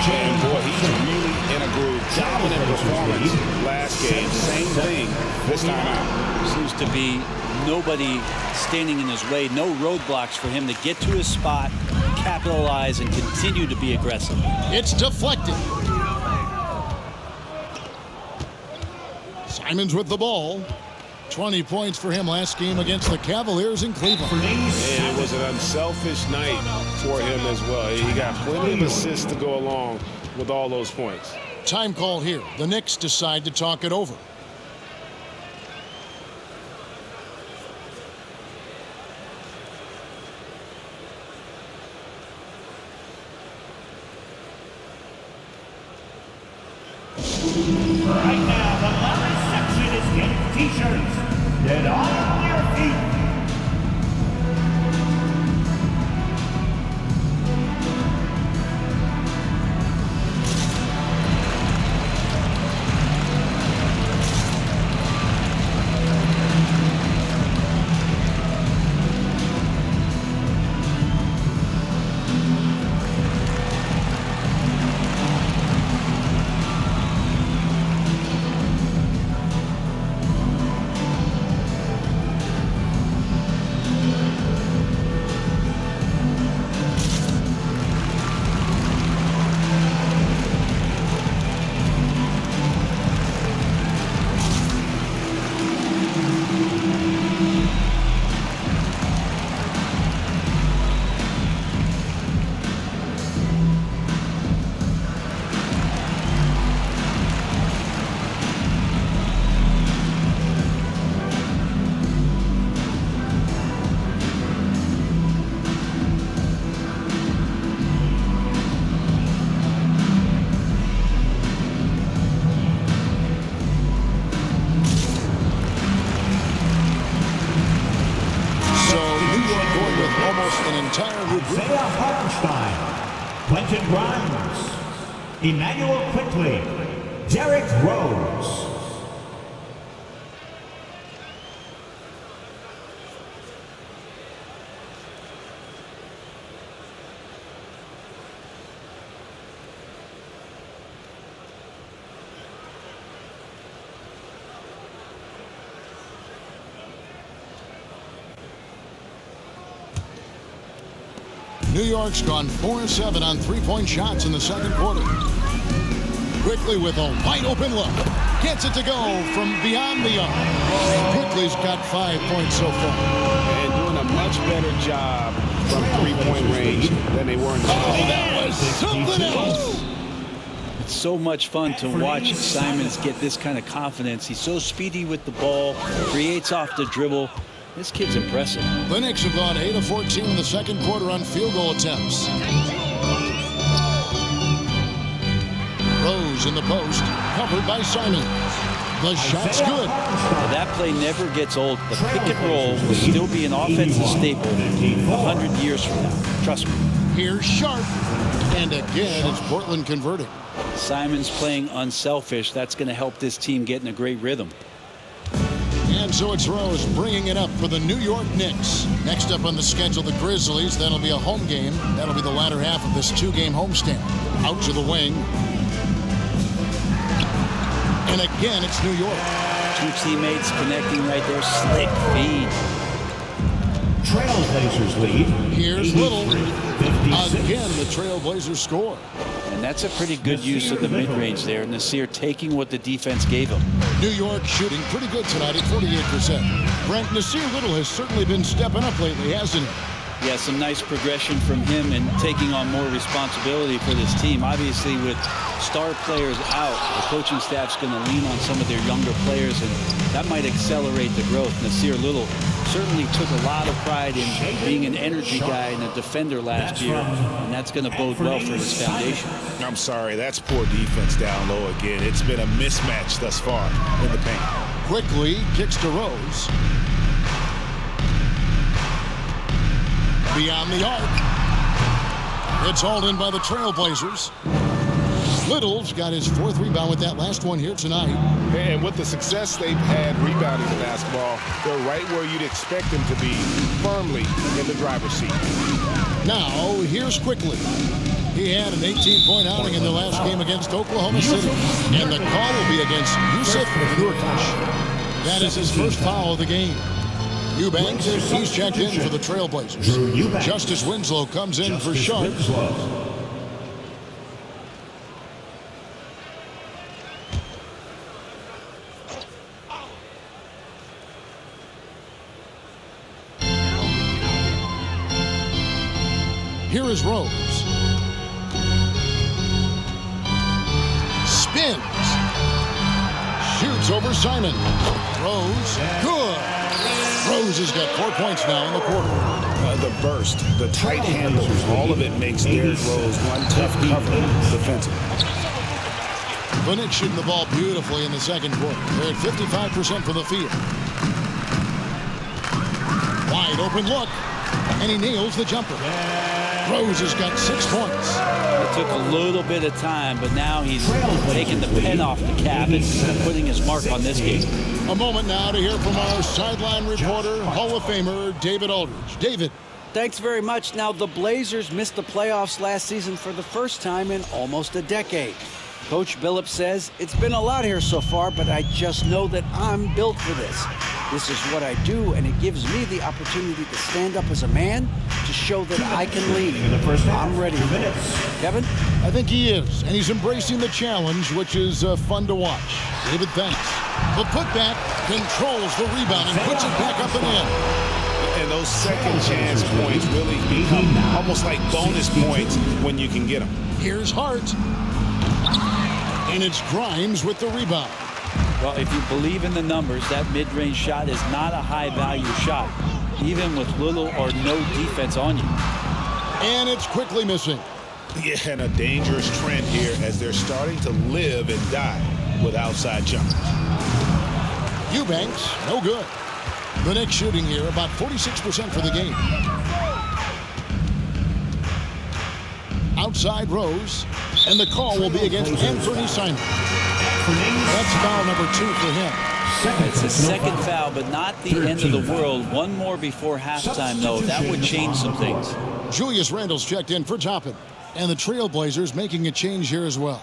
And boy, he's really in a groove. Dominant performance last game. Same thing this time out. Seems to be nobody standing in his way. No roadblocks for him to get to his spot, capitalize, and continue to be aggressive. It's deflected. Simons with the ball. 20 points for him last game against the Cavaliers in Cleveland. And it was an unselfish night for him as well. He got plenty of assists to go along with all those points. Time call here. The Knicks decide to talk it over. Right now, the loudest section is getting t-shirts. Get on your feet. almost an entire group. Isaiah Hartenstein, Quentin Grimes, Emmanuel Quickly, Derrick Rose. New York's gone 4-7 on three-point shots in the second quarter. Quickly with a wide-open look. Gets it to go from beyond the arc. Quickly's got 5 points so far. And doing a much better job from three-point range than they were in the That was something else. It's so much fun to watch Simons get this kind of confidence. He's so speedy with the ball, creates off the dribble. This kid's impressive. The Knicks have gone 8 of 14 in the second quarter on field goal attempts. Rose in the post, covered by Simons. The shot's good. Well, that play never gets old. The pick and roll will still be an offensive staple 100 years from now. Trust me. Here's Sharp. And again, it's Portland converting. Simons playing unselfish. That's going to help this team get in a great rhythm. And so it's Rose bringing it up for the New York Knicks. Next up on the schedule, the Grizzlies. That'll be a home game. That'll be the latter half of this two-game homestand. Out to the wing. And again, it's New York. Two teammates connecting right there. Slick feed. Trailblazers lead. Here's Little. 56. Again, the Trailblazers score. And that's a pretty good use of the mid-range there. Nasir taking what the defense gave him. New York shooting pretty good tonight at 48%. Brent, Nasir Little has certainly been stepping up lately, hasn't he? Yeah, some nice progression from him and taking on more responsibility for this team. Obviously, with star players out, the coaching staff's going to lean on some of their younger players, and that might accelerate the growth. Nasir Little certainly took a lot of pride in being an energy guy and a defender last year, and that's going to bode well for his foundation. I'm sorry, that's poor defense down low again. It's been a mismatch thus far in the paint. Quickly kicks to Rose. Beyond the arc. It's hauled in by the Trailblazers. Little's got his fourth rebound with that last one here tonight. And with the success they've had rebounding the basketball, they're right where you'd expect them to be, firmly in the driver's seat. Now, here's Quickly. He had an 18-point outing in the last game against Oklahoma City. And the call will be against Yusuf Nurkic. That is his first foul of the game. Eubanks, he's checked in for the Trailblazers. Justice Winslow comes in for Sharp. Here is Rose. Spins. Shoots over Simon. Rose. Good. Rose has got 4 points now in the quarter. The burst, the tight handle, all of it makes Derrick Rose one tough cover defensively. The Knicks shooting the ball beautifully in the second quarter. They're at 55% for the field. Wide open look. And he nails the jumper. Rose has got 6 points. It took a little bit of time, but now he's taking the pen off the cap and putting his mark on this game. A moment now to hear from our sideline reporter, Hall of Famer David Aldridge. David. Thanks very much. Now, the Blazers missed the playoffs last season for the first time in almost a decade. Coach Billups says, it's been a lot here so far, but I just know that I'm built for this. This is what I do, and it gives me the opportunity to stand up as a man to show that I can lead. I'm ready for it. Kevin? I think he is, and he's embracing the challenge, which is fun to watch. David, thanks. The putback controls the rebound and puts it back up and in. And those second chance points really become almost like bonus points when you can get them. Here's Hart. And it's Grimes with the rebound. Well, if you believe in the numbers, that mid-range shot is not a high-value shot, even with little or no defense on you. And it's quickly missing. Yeah, and a dangerous trend here as they're starting to live and die with outside jumpers. Eubanks, no good. The Knicks shooting here about 46% for the game. outside Rose, and the call will be against Anthony Simon. That's foul number 2 for him. It's his second foul, but not the end of the world. One more before halftime, though. That would change some things. Julius Randle's checked in for Toppin, and the Trailblazers making a change here as well.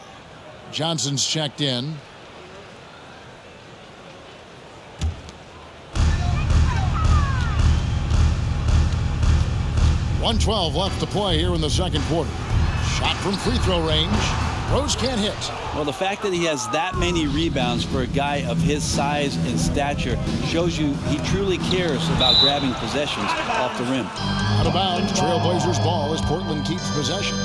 Johnson's checked in. .112 left to play here in the second quarter. Shot from free throw range. Rose can't hit. Well, the fact that he has that many rebounds for a guy of his size and stature shows you he truly cares about grabbing possessions off the rim. Out of bounds, Trailblazers ball as Portland keeps possession.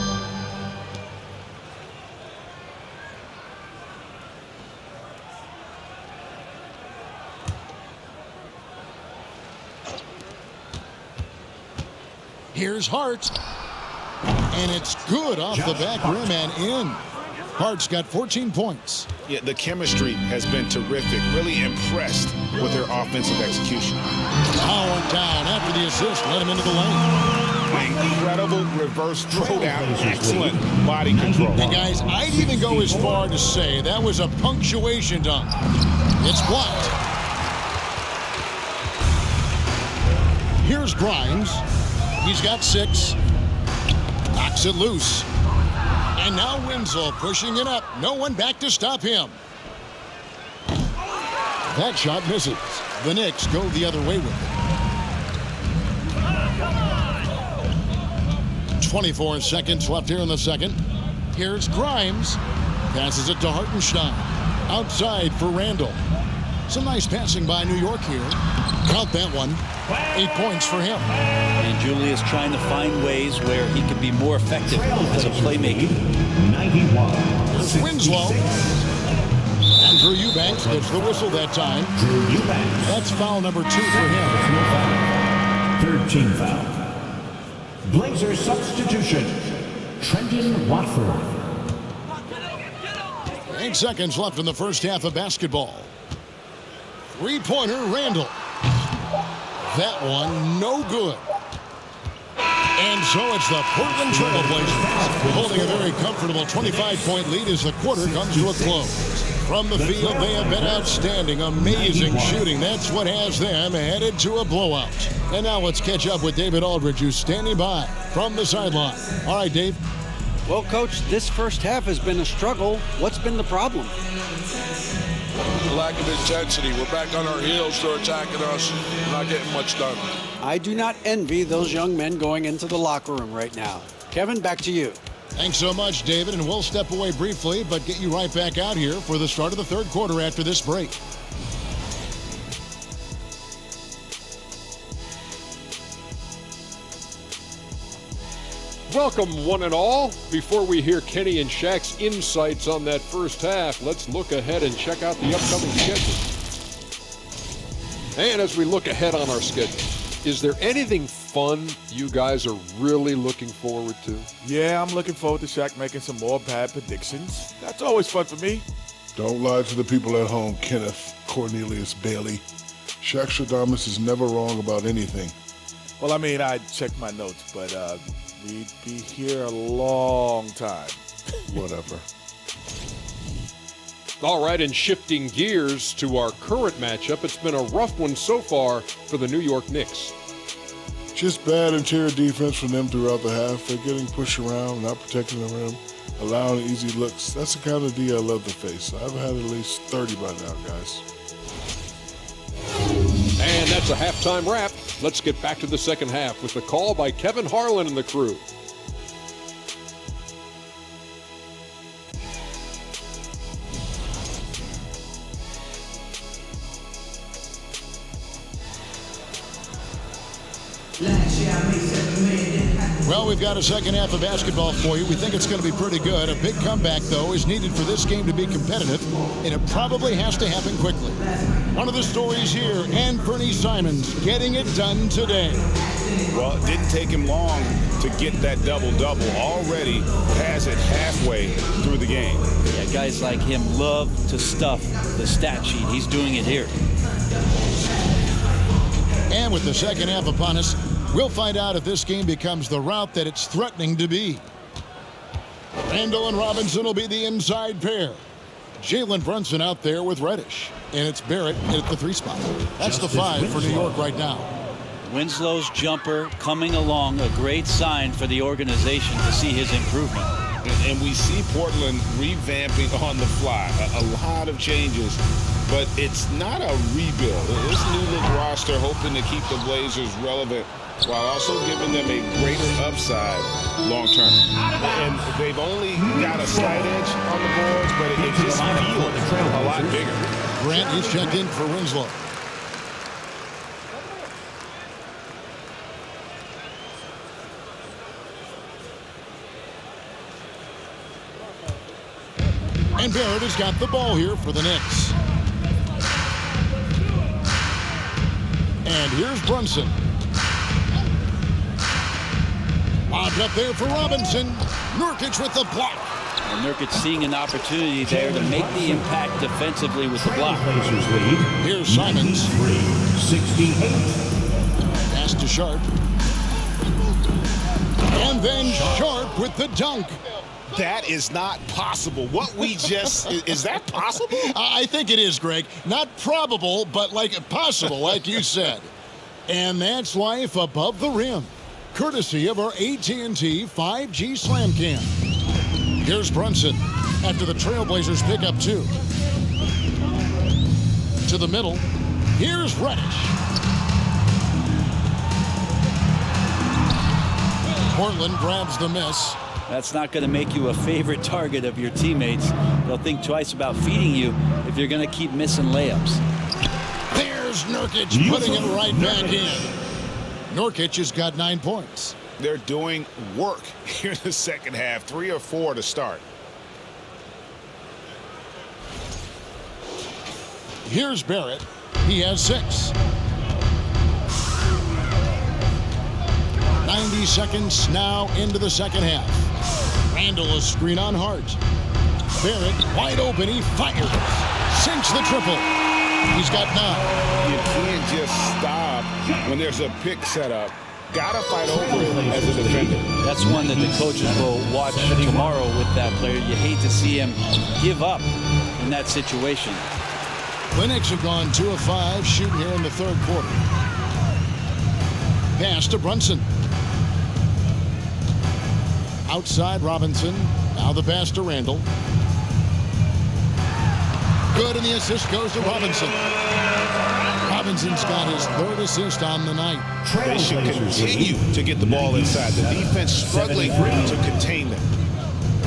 Here's Hart. And it's good off the back rim and in. Hart's got 14 points. Yeah, the chemistry has been terrific. Really impressed with their offensive execution. Howard down after the assist. Let him into the lane. Incredible reverse throwdown. Excellent body control. And guys, I'd even go as far to say that was a punctuation dunk. It's blocked. Here's Grimes. He's got 6. Knocks it loose. And now Winslow pushing it up. No one back to stop him. That shot misses. The Knicks go the other way with it. 24 seconds left here in the second. Here's Grimes. Passes it to Hartenstein. Outside for Randle. Some nice passing by New York here. Count that one. 8 points for him. And Julius trying to find ways where he can be more effective as a playmaker. 91. Winslow. Andrew Eubanks gets the whistle that time. That's foul number 2 for him. Third team foul. Blazer substitution. Trenton Watford. 8 seconds left in the first half of basketball. Three-pointer, Randle. That one, no good. And so it's the Portland Trailblazers holding a very comfortable 25-point lead as the quarter comes to a close. From the field, they have been outstanding, amazing shooting. That's what has them headed to a blowout. And now let's catch up with David Aldridge, who's standing by from the sideline. All right, Dave. Well, Coach, this first half has been a struggle. What's been the problem? The lack of intensity. We're back on our heels. They're attacking us. We're not getting much done. I do not envy those young men going into the locker room right now. Kevin, back to you. Thanks so much, David, and we'll step away briefly, but get you right back out here for the start of the third quarter after this break. Welcome, one and all. Before we hear Kenny and Shaq's insights on that first half, let's look ahead and check out the upcoming schedule. And as we look ahead on our schedule, is there anything fun you guys are really looking forward to? Yeah, I'm looking forward to Shaq making some more bad predictions. That's always fun for me. Don't lie to the people at home, Kenneth Cornelius Bailey. Shaq Stradamus is never wrong about anything. Well, I mean, I checked my notes, but we'd be here a long time. Whatever. All right, and shifting gears to our current matchup, it's been a rough one so far for the New York Knicks. Just bad interior defense from them throughout the half. They're getting pushed around, not protecting the rim, allowing easy looks. That's the kind of D I love to face. I've had at least 30 by now, guys. And that's a halftime wrap. Let's get back to the second half with the call by Kevin Harlan and the crew. Well, we've got a second half of basketball for you. We think it's going to be pretty good. A big comeback, though, is needed for this game to be competitive, and it probably has to happen quickly. One of the stories here, Anthony Simons getting it done today. Well, it didn't take him long to get that double-double. Already has it halfway through the game. Yeah, guys like him love to stuff the stat sheet. He's doing it here. And with the second half upon us, we'll find out if this game becomes the rout that it's threatening to be. Randle and Robinson will be the inside pair. Jalen Brunson out there with Reddish. And it's Barrett at the 3 spot. That's the 5 for New York right now. Winslow's jumper coming along, a great sign for the organization to see his improvement. And we see Portland revamping on the fly. A lot of changes, but it's not a rebuild. This new look roster hoping to keep the Blazers relevant while also giving them a greater upside long term. And they've only got a slight edge on the boards, but it just feels a lot bigger. Grant is checked in for Winslow. And Barrett has got the ball here for the Knicks. And here's Brunson. Lobbed up there for Robinson. Nurkic with the block. And Nurkic seeing an opportunity there to make the impact defensively with the block. Here's Simons. 68. Pass to Sharp. And then Sharp with the dunk. That is not possible. What we just, is that possible? I think it is, Greg. Not probable, but like possible, like you said. And that's life above the rim, courtesy of our AT&T 5G Slam Cam. Here's Brunson after the Trailblazers pick up 2. To the middle. Here's Reddish. Portland grabs the miss. That's not going to make you a favorite target of your teammates. They'll think twice about feeding you if you're going to keep missing layups. There's Nurkic putting it right back in. Nurkic has got 9 points. They're doing work here in the second half. 3 or 4 to start. Here's Barrett. He has 6. 90 seconds now into the second half. Randle a screen on Hart. Barrett wide open. He fires. Sinks the triple. He's got 9. You can't just stop when there's a pick set up. Gotta fight over it as a defender. That's one that the coaches will watch tomorrow with that player. You hate to see him give up in that situation. The Knicks have gone 2 of 5 shooting here in the third quarter. Pass to Brunson. Outside Robinson. Now the pass to Randle. Good, and the assist goes to Robinson. Robinson's got his 3rd assist on the night. They should continue to get the ball inside. The defense struggling to contain them.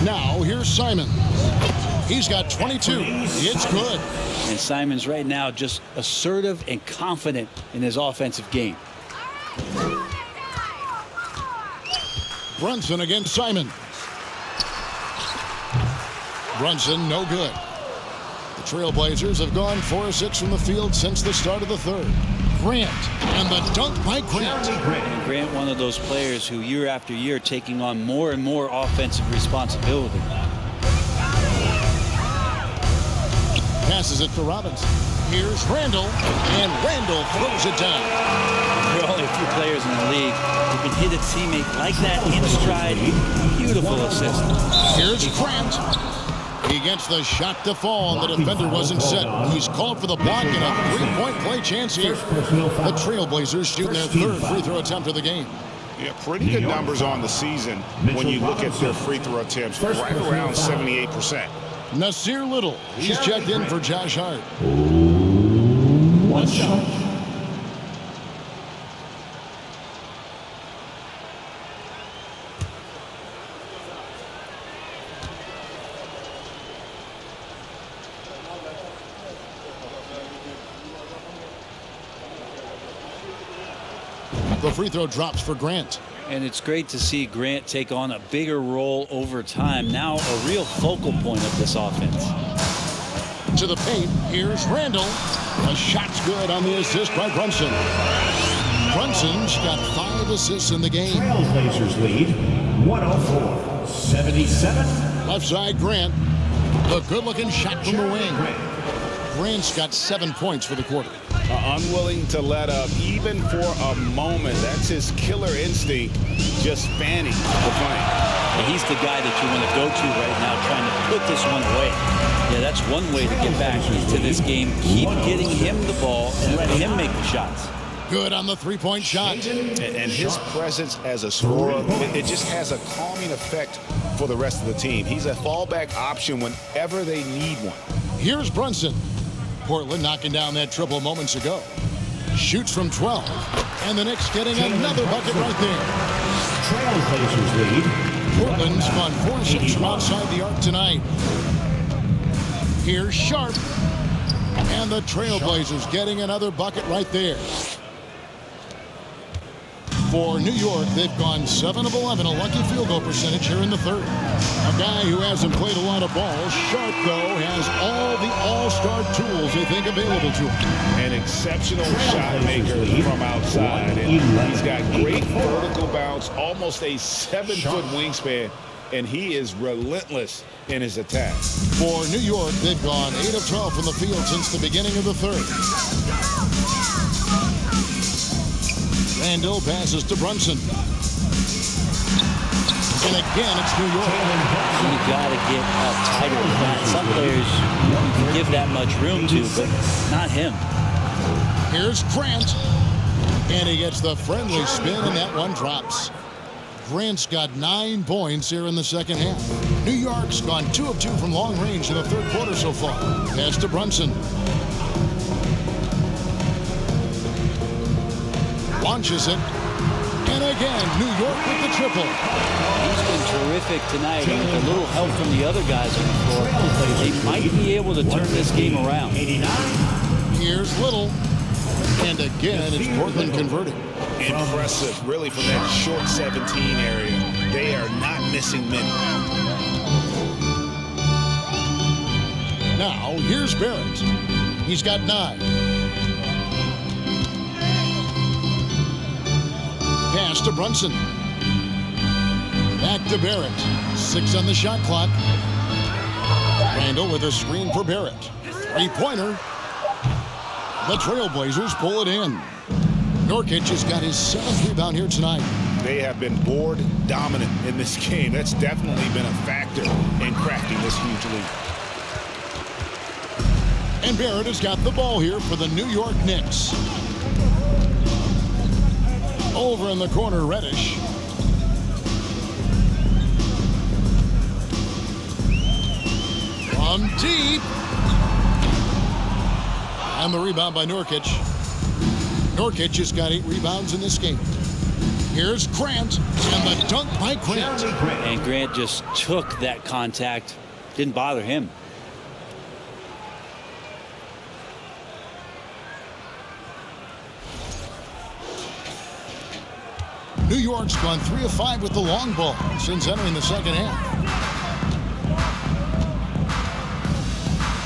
Now here's Simons. He's got 22. It's good. And Simons right now just assertive and confident in his offensive game. Brunson against Simon. Brunson, no good. The Trailblazers have gone 4 of 6 from the field since the start of the third. Grant, and the dunk by Grant. And Grant, one of those players who year after year taking on more and more offensive responsibility. Passes it to Robinson. Here's Randle, and Randle throws it down. There are only a few players in the league who can hit a teammate like that in stride. Beautiful assist. Here's Grant. He gets the shot to fall, and the defender wasn't set. He's called for the block and a 3-point play chance here. The Trailblazers shooting their 3rd free throw attempt of the game. Yeah, pretty good numbers on the season when you look at their free throw attempts, right around 78%. Nasir Little, he's checked in for Josh Hart. 1 shot. The free throw drops for Grant. And it's great to see Grant take on a bigger role over time. Now a real focal point of this offense. To the paint, here's Randle. The shot's good on the assist by Brunson. Brunson's got 5 assists in the game. Trailblazers lead 104-77. Left side, Grant. The good-looking shot from the wing. Grant's got 7 points for the quarter. Unwilling to let up even for a moment. That's his killer instinct, just fanning the flame. And he's the guy that you want to go to right now, trying to put this one away. Yeah, that's one way to get back into this game. Keep getting him the ball and let him make the shots. Good on the three-point shot. And his presence as a scorer, it just has a calming effect for the rest of the team. He's a fallback option whenever they need one. Here's Brunson. Portland knocking down that triple moments ago. Shoots from 12. And the Knicks getting another bucket right there. Trailblazers lead. Portland's gone 4-6 from outside the arc tonight. Here's Sharp. And the Trailblazers getting another bucket right there. For New York, they've gone 7 of 11, a lucky field goal percentage here in the third. A guy who hasn't played a lot of ball. Sharp, though, has all the all-star tools they think available to him. An exceptional shot maker from outside. And he's got great vertical bounce, almost a 7-foot wingspan, and he is relentless in his attack. For New York, they've gone 8 of 12 from the field since the beginning of the third. Randle passes to Brunson. And again, it's New York. You got to get tighter with that. Some players you can give that much room to, but not him. Here's Grant. And he gets the friendly spin, and that one drops. Grant's got 9 points here in the second half. New York's gone 2 of 2 from long range in the third quarter so far. Pass to Brunson. Launches it. And again, New York with the triple. He's been terrific tonight. And with a little help from the other guys on the floor, they might be able to turn this game around. Here's Little. And again, it's Portland converting. Impressive, really, from that short 17 area. They are not missing many. Now, here's Barrett. He's got 9. Pass to Brunson. Back to Barrett. 6 on the shot clock. Randle with a screen for Barrett. 3-pointer. The Trailblazers pull it in. Nurkic has got his 7th rebound here tonight. They have been board dominant in this game. That's definitely been a factor in crafting this huge lead. And Barrett has got the ball here for the New York Knicks. Over in the corner, Reddish. From deep. And the rebound by Nurkic. Nurkic has got 8 rebounds in this game. Here's Grant, and the dunk by Grant. And Grant just took that contact. Didn't bother him. New York's gone 3 of 5 with the long ball since entering the second half.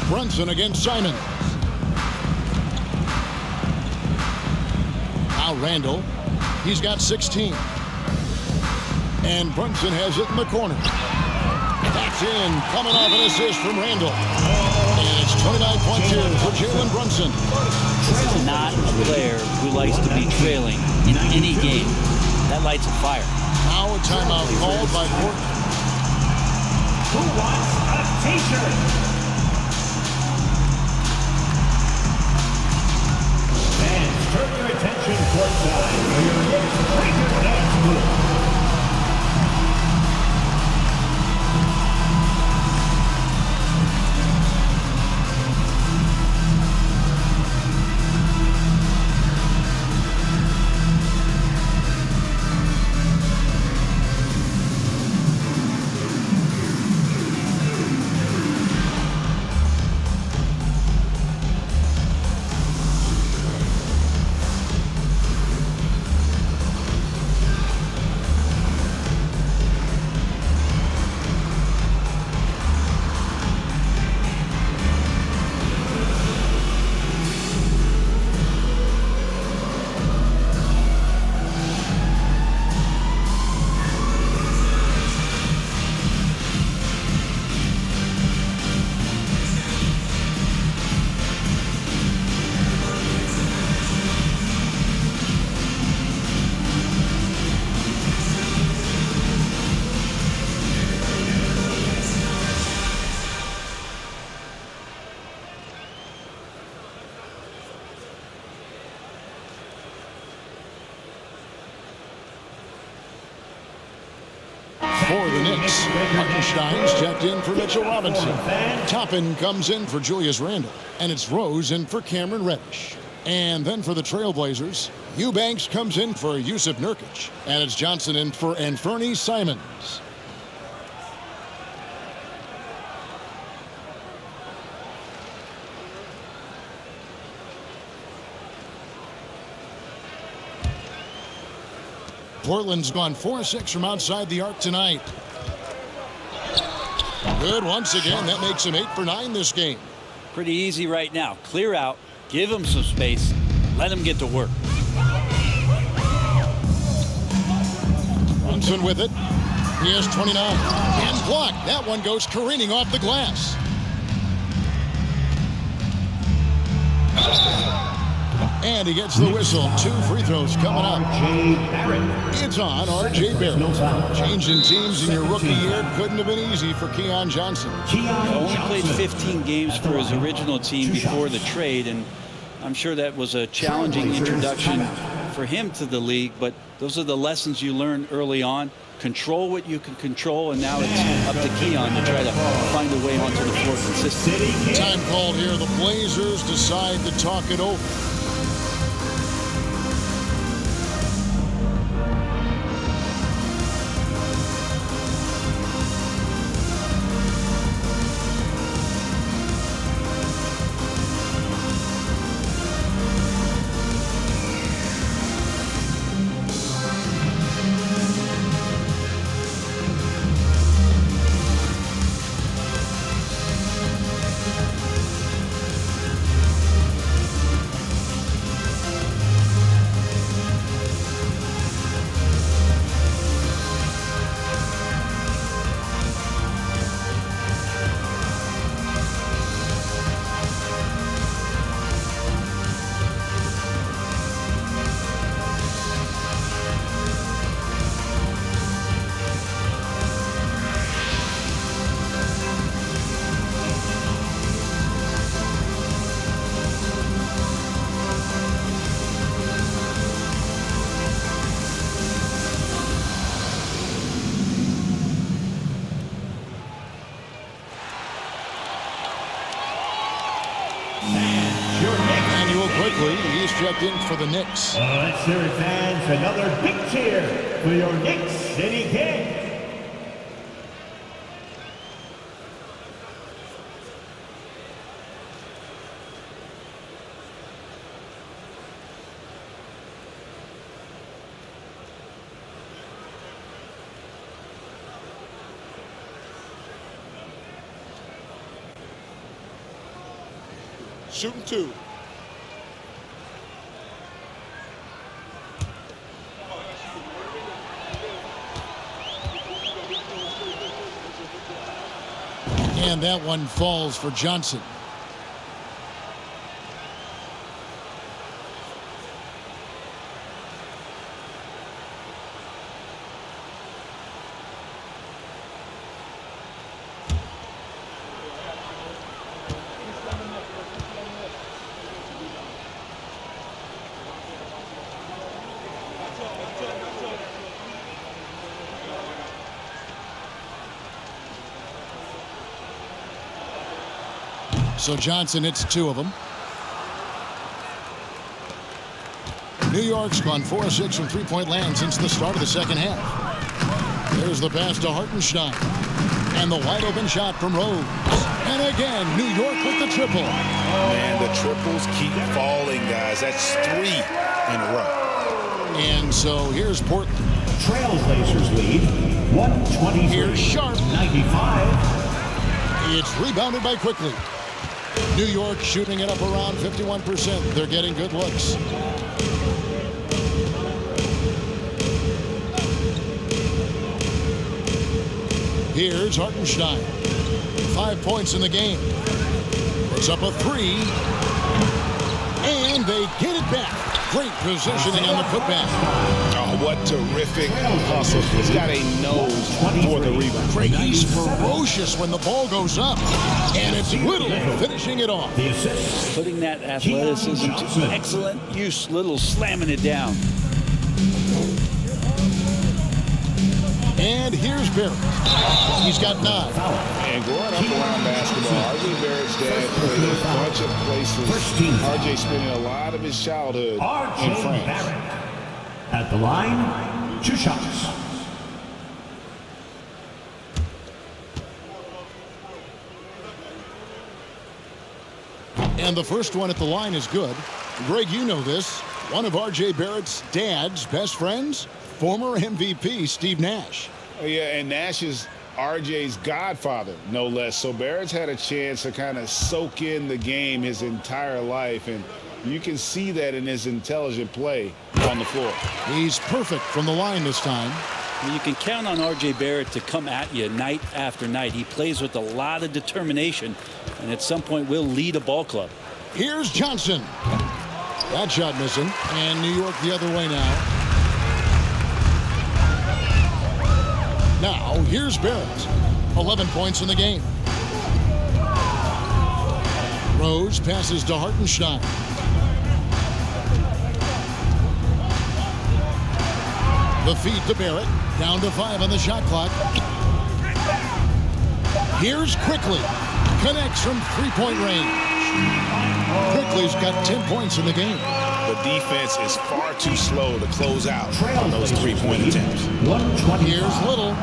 Brunson against Simon. Now Randle. He's got 16. And Brunson has it in the corner. That's in. Coming off an assist from Randle. And it's 29 points here for Jalen Brunson. This is not a player who likes to be trailing in any game. That lights a fire. Now a timeout called by Portland. Who wants a t-shirt? Fans, turn your attention courtside for your next Breaker dance move. For the Knicks, Hartenstein's checked in for Mitchell Robinson. Toppin comes in for Julius Randle. And it's Rose in for Cameron Reddish. And then for the Trailblazers, Eubanks comes in for Yusuf Nurkic. And it's Johnson in for Anthony Simons. Portland's gone 4-6 from outside the arc tonight. Good once again. That makes him 8 for 9 this game. Pretty easy right now. Clear out, give him some space, let him get to work. Brunson with it. He has 29. And blocked. That one goes careening off the glass. And he gets the whistle. 2 free throws coming up. It's on R.J. Barrett. Changing teams in your rookie year couldn't have been easy for Keon Johnson. He only played 15 games for his original team before the trade, and I'm sure that was a challenging introduction for him to the league, but those are the lessons you learn early on. Control what you can control, and now it's up to Keon to try to find a way onto the floor consistently. Time called here. The Blazers decide to talk it over. He's checked in for the Knicks. Let's hear it, fans. Another big cheer for your Knicks City King. Shooting 2. And that one falls for Johnson. So Johnson hits 2 of them. New York's gone 4-6 from three-point land since the start of the second half. There's the pass to Hartenstein. And the wide-open shot from Rose. And again, New York with the triple. Man, the triples keep falling, guys. That's 3 in a row. And so here's Portland. Trailblazers lead 123. Here's Sharp. 95. It's rebounded by Quickly. New York shooting it up around 51%. They're getting good looks. Here's Hartenstein. 5 points in the game. Puts up a 3. And they get it back. Great positioning on the putback. Oh, what terrific hustle. He's got a nose for the rebound. Great. He's ferocious when the ball goes up. And it's Little finishing it off. Putting that athleticism to excellent use. Little slamming it down. And here's Barrett. He's got 9. And growing up around basketball, R.J. Barrett's dad played in a bunch of places. R.J. spending a lot of his childhood in France. Barrett. At the line, 2 shots. And the first one at the line is good. Greg, you know this. One of R.J. Barrett's dad's best friends, former MVP Steve Nash. Oh, yeah, and Nash is R.J.'s godfather, no less. So Barrett's had a chance to kind of soak in the game his entire life, and you can see that in his intelligent play on the floor. He's perfect from the line this time. You can count on R.J. Barrett to come at you night after night. He plays with a lot of determination, and at some point will lead a ball club. Here's Johnson. That shot missing. And New York the other way now. Now, here's Barrett. 11 points in the game. Rose passes to Hartenstein. The feed to Barrett. Down to 5 on the shot clock. Here's Quickly. Connects from three-point range. Quickly's got 10 points in the game. The defense is far too slow to close out on those three-point attempts. Here's Little.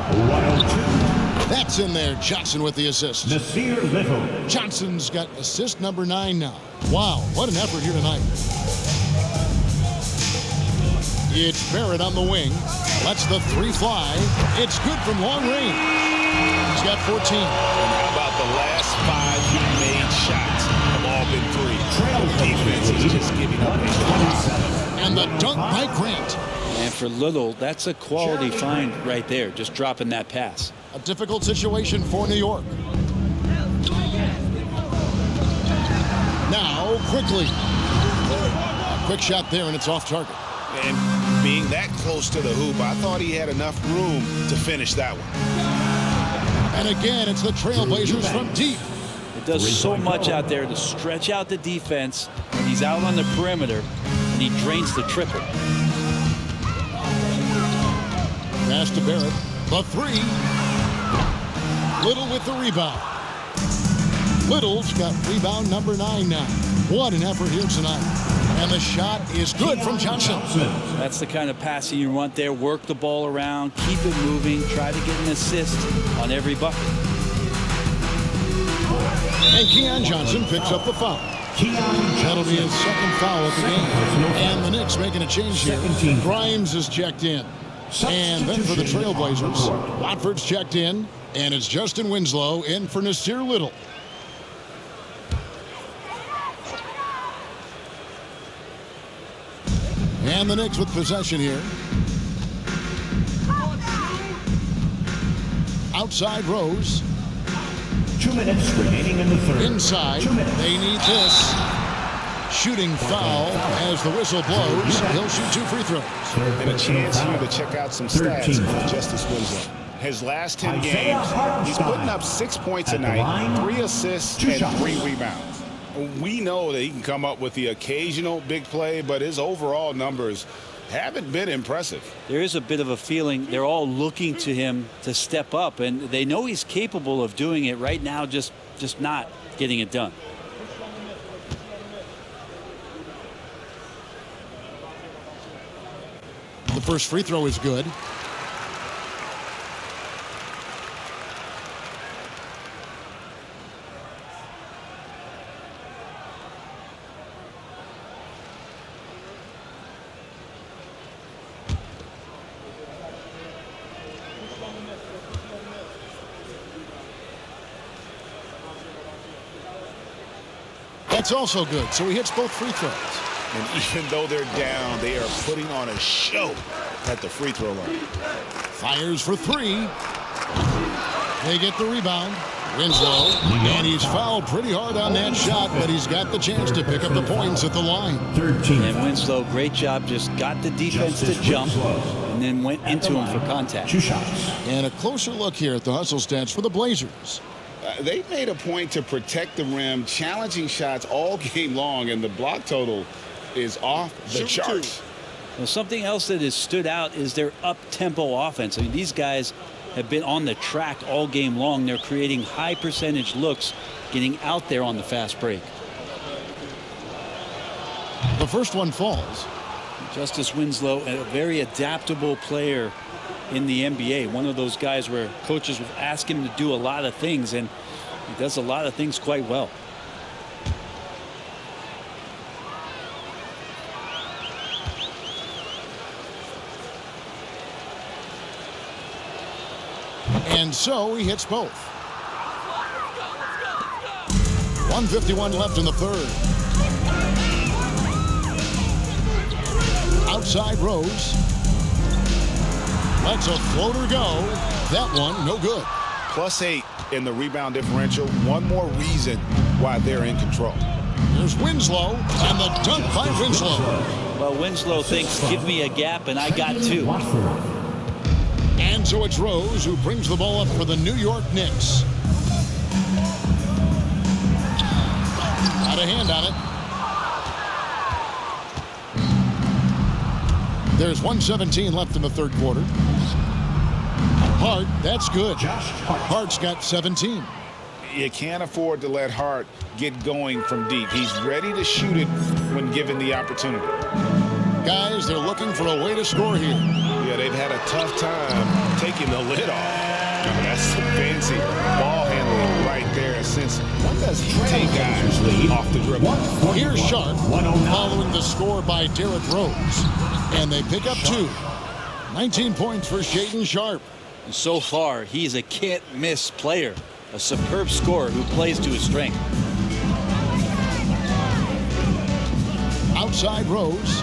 That's in there. Johnson with the assist. Johnson's got assist number 9 now. Wow, what an effort here tonight. It's Barrett on the wing. Lets the 3 fly. It's good from long range. He's got 14. And how about the last 5 he made shots have all been 3. The defense is just giving up. And the dunk by Grant. And for Little, that's a quality find right there, just dropping that pass. A difficult situation for New York. Now, Quickly. A quick shot there, and it's off target. And being that close to the hoop, I thought he had enough room to finish that one. And again, it's the Trailblazers from deep. It does so much out there to stretch out the defense. He's out on the perimeter, and he drains the triple. Pass to Barrett. The 3. Little with the rebound. Little's got rebound number 9 now. What an effort here tonight. And the shot is good from Johnson. That's the kind of passing you want there. Work the ball around, keep it moving, try to get an assist on every bucket. And Keon Johnson picks up the foul. That'll be his second foul of the game. And the Knicks making a change here. Grimes is checked in. And then for the Trailblazers, Watford's checked in. And it's Justin Winslow in for Nasir Little. And the Knicks with possession here. Outside Rose. 2 minutes remaining in the third. Inside. They need this. Shooting foul as the whistle blows. He'll shoot 2 free throws. And a chance here to check out some stats for Justice Winslow. His last 10 games, he's putting up 6 points a night, 3 assists, and 3 rebounds. We know that he can come up with the occasional big play, but his overall numbers haven't been impressive. There is a bit of a feeling they're all looking to him to step up, and they know he's capable of doing it right now, just not getting it done. The first free throw is good. That's also good. So he hits both free throws. And even though they're down, they are putting on a show at the free throw line. Fires for 3. They get the rebound. Winslow. And he's fouled pretty hard on that shot, but he's got the chance to pick up the points at the line. 13. And Winslow, great job, just got the defense to jump and then went into him for contact. 2 shots. And a closer look here at the hustle stats for the Blazers. They made a point to protect the rim, challenging shots all game long, and the block total is off the charts. Well, something else that has stood out is their up-tempo offense. I mean, these guys have been on the track all game long. They're creating high percentage looks, getting out there on the fast break. The first one falls. Justice Winslow, a very adaptable player in the NBA. One of those guys where coaches will ask him to do a lot of things, and he does a lot of things quite well. And so he hits both. 1:51 left in the third. Outside Rose. Lets a floater go. That one, no good. +8 in the rebound differential. One more reason why they're in control. There's Winslow, and the dunk by Winslow. Well, Winslow thinks, give me a gap, and I got two. And so it's Rose who brings the ball up for the New York Knicks. Got a hand on it. There's 1:17 left in the third quarter. Hart, that's good. Hart's got 17. You can't afford to let Hart get going from deep. He's ready to shoot it when given the opportunity. Guys, they're looking for a way to score here. Yeah, they've had a tough time taking the lid off. That's some fancy ball handling right there. Since when does he take guys off the dribble? Here's Sharp following the score by Derrick Rose. And they pick up two. 19 points for Shaedon Sharp. So far, he's a can't-miss player. A superb scorer who plays to his strength. Outside Rose.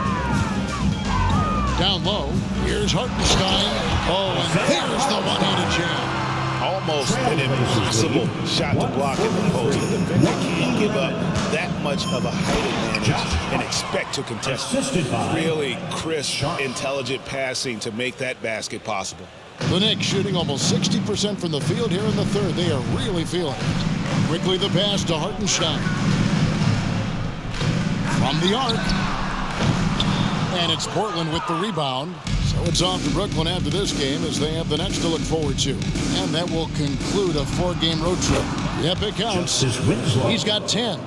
Down low. Here's Hartenstein. Oh, and there's the one-handed jam. Almost an impossible shot to block in the post. The defender can't give up that much of a height advantage and expect to contest it. Really crisp, intelligent passing to make that basket possible. The Knicks shooting almost 60% from the field here in the third. They are really feeling it. Quickly the pass to Hartenstein. From the arc. And it's Portland with the rebound. So it's off to Brooklyn after this game as they have the Nets to look forward to. And that will conclude a 4-game road trip. Yep, it counts. He's got 10.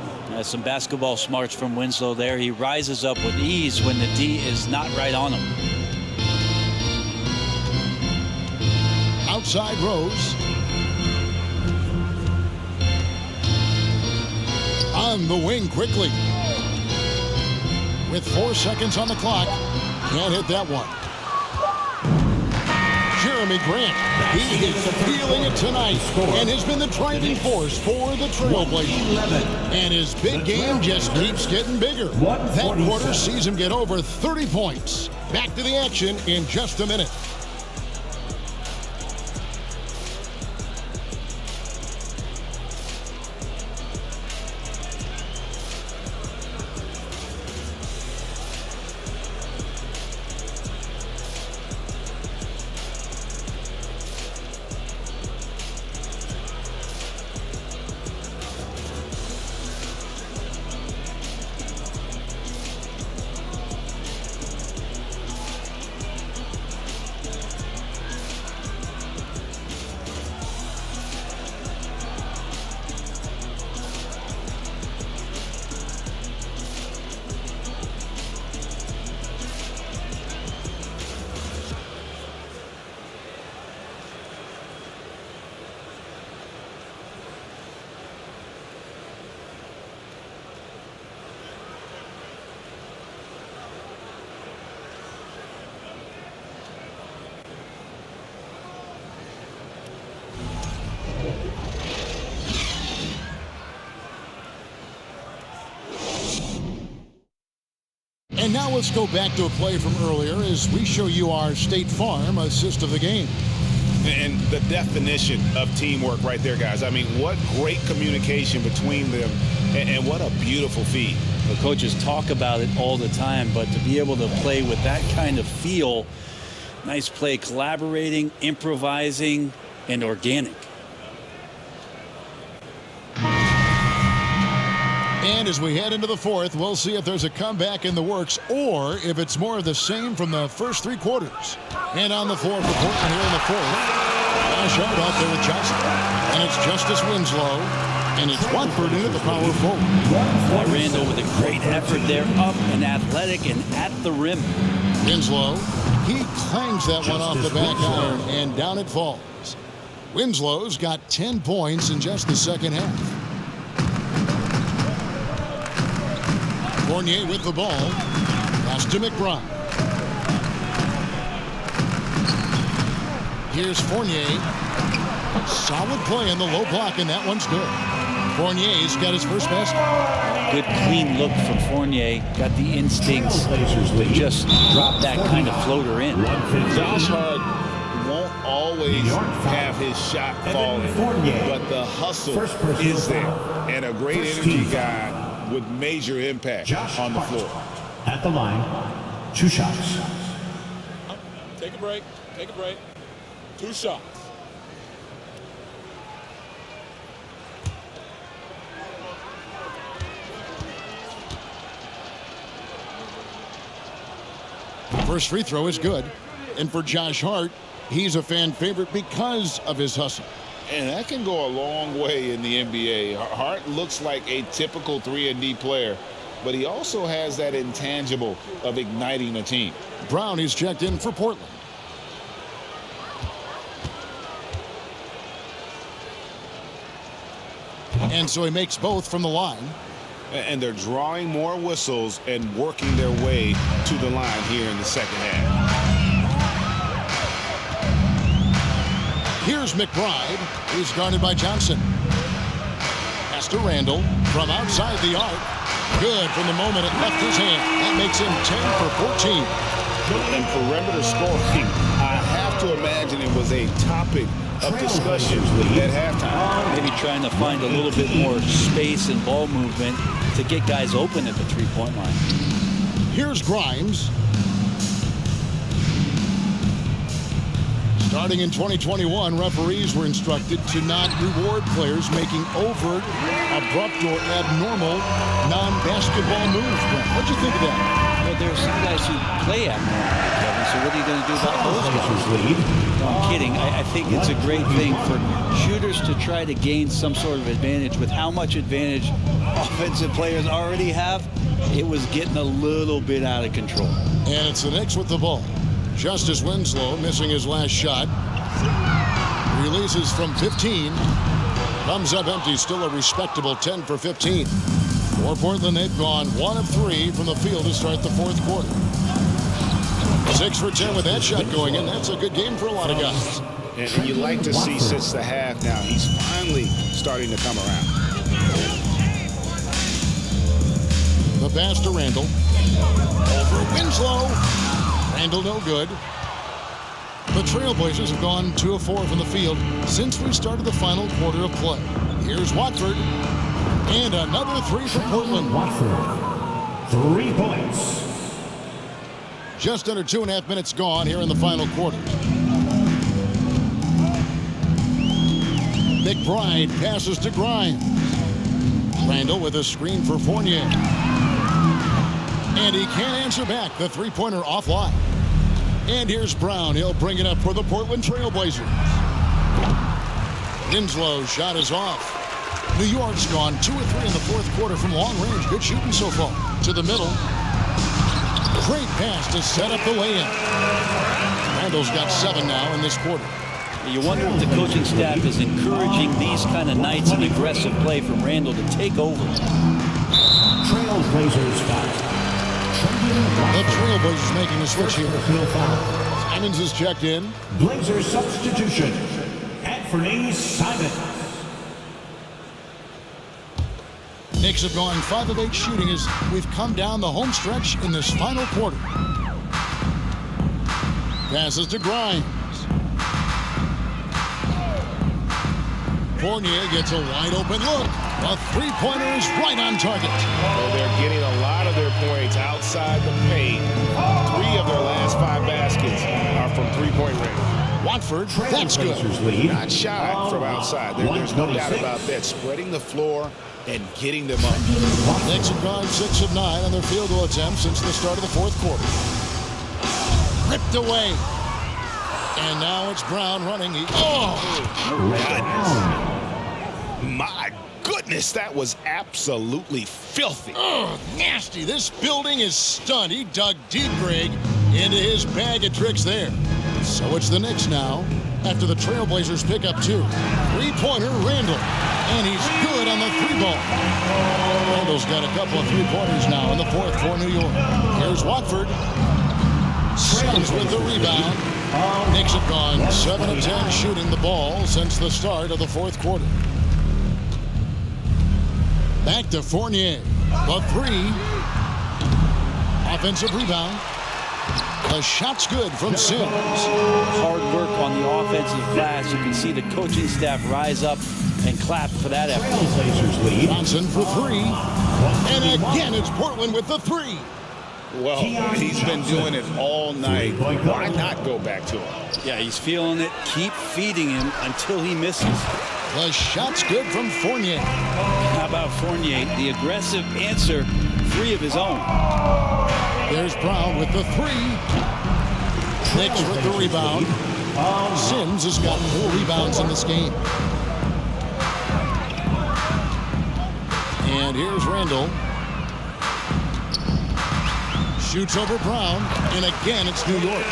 Some basketball smarts from Winslow there. He rises up with ease when the D is not right on him. Outside Rose. On the wing quickly. With 4 seconds on the clock. Can't hit that one. Jerami Grant. He is feeling it tonight and has been the driving force for the Trailblazers. And his big game just keeps getting bigger. That quarter sees him get over 30 points. Back to the action in just a minute. And now let's go back to a play from earlier as we show you our State Farm assist of the game. And the definition of teamwork right there, guys. I mean, what great communication between them and what a beautiful feed. The coaches talk about it all the time, but to be able to play with that kind of feel, nice play, collaborating, improvising, and organic. And as we head into the fourth, we'll see if there's a comeback in the works or if it's more of the same from the first three quarters. And on the floor for Portland here in the fourth. Josh Hart out there with Johnson. And it's Justice Winslow. And it's Watford into the power forward. Randle with a great effort there, up and athletic and at the rim. Winslow, he clangs that one off the back iron, and down it falls. Winslow's got 10 points in just the second half. Fournier with the ball. Pass to McBride. Here's Fournier. Solid play in the low block, and that one's good. Fournier's got his first basket. Good clean look from Fournier. Got the instincts to just drop that kind of floater in. Josh Hart won't always have his shot falling, but the hustle is there. And a great energy guy with major impact on the floor. At the line, 2 shots. Take a break. Take a break. 2 shots. First free throw is good. And for Josh Hart, he's a fan favorite because of his hustle. And that can go a long way in the NBA. Hart looks like a typical 3-and-D player, but he also has that intangible of igniting a team. Brown is checked in for Portland. And so he makes both from the line. And they're drawing more whistles and working their way to the line here in the second half. Here's McBride. He's guarded by Johnson. Pass to Randle from outside the arc. Good from the moment it left his hand. That makes him 10 for 14. And perimeter scoring, I have to imagine it was a topic of discussion at halftime. Maybe trying to find a little bit more space and ball movement to get guys open at the three-point line. Here's Grimes. Starting in 2021, referees were instructed to not reward players making overt, abrupt, or abnormal non-basketball moves. What'd you think of that? Well, there are some guys who play abnormal, Kevin, so what are you going to do about those guys? No, I'm kidding. I think it's a great thing for shooters to try to gain some sort of advantage. With how much advantage offensive players already have, it was getting a little bit out of control. And it's the Knicks with the ball. Justice Winslow missing his last shot. Releases from 15. Comes up empty, still a respectable 10 for 15. For Portland, they've gone 1 of 3 from the field to start the fourth quarter. 6 for 10 with that shot going in. That's a good game for a lot of guys. And you like to see since the half now, he's finally starting to come around. The pass to Randle. Over Winslow. Randle no good. The Trailblazers have gone 2 of 4 from the field since we started the final quarter of play. Here's Watford. And another 3 for Portland. Watford, 3 points. Just under 2.5 minutes gone here in the final quarter. McBride passes to Grimes. Randle with a screen for Fournier. And he can't answer back. The three-pointer offline. And here's Brown. He'll bring it up for the Portland Trailblazers. Winslow's shot is off. New York's gone 2 of 3 in the fourth quarter from long range. Good shooting so far. To the middle. Great pass to set up the lay-in. Randle's got 7 now in this quarter. You wonder if the coaching staff is encouraging these kind of nights and aggressive play from Randle to take over. Trailblazers foul. The Trailblazers making a switch here. Simons is checked in. Blazers substitution. Anthony Simons. Knicks have gone 5 of 8 shooting as we've come down the home stretch in this final quarter. Passes to Grimes. Fournier gets a wide open look. A three-pointer is right on target. Well, they're getting a lot of their points outside the paint. 3 of their last 5 baskets are from three-point range. Watford, that's good. Not shy from outside. There's no doubt about that. Spreading the floor and getting them up. Knicks have gone 6 of 9 on their field goal attempts since the start of the fourth quarter. Ripped away. And now it's Brown running. My goodness, that was absolutely filthy. Oh, nasty. This building is stunned. He dug deep, Greg, into his bag of tricks there. So it's the Knicks now after the Trailblazers pick up 2. Three-pointer, Randle. And he's good on the 3-ball. Randle's got a couple of 3-pointers now in the fourth for New York. Here's Watford. Sims with the rebound. Knicks have gone 7 of 10 shooting the ball since the start of the fourth quarter. Back to Fournier. The 3. Offensive rebound. The shot's good from Sims. Hard work on the offensive glass. You can see the coaching staff rise up and clap for that effort. Johnson for 3. And again, it's Portland with the 3. Well, he's been doing it all night. Why not go back to him? Yeah, he's feeling it. Keep feeding him until he misses. The shot's good from Fournier. How about Fournier? The aggressive answer, 3 of his own. There's Brown with the 3. Knicks with the rebound. Sims has got 4 rebounds in this game. And here's Randle. Shoots over Brown, and again it's New York.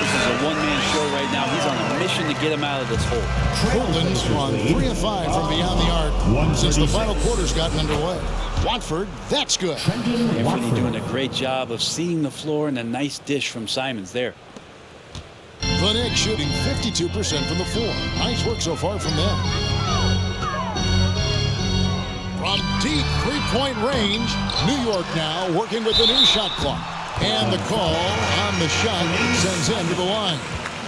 This is a one-man show right now. He's on a mission to get him out of this hole. Portland's gone 3 of 5 from beyond the arc since the final quarter's gotten underway. Watford, that's good. Anthony doing a great job of seeing the floor, and a nice dish from Simons there. The Knicks shooting 52% from the floor. Nice work so far from them. From deep 3-point range, New York now working with the new shot clock. And the call on the shot sends him to the line.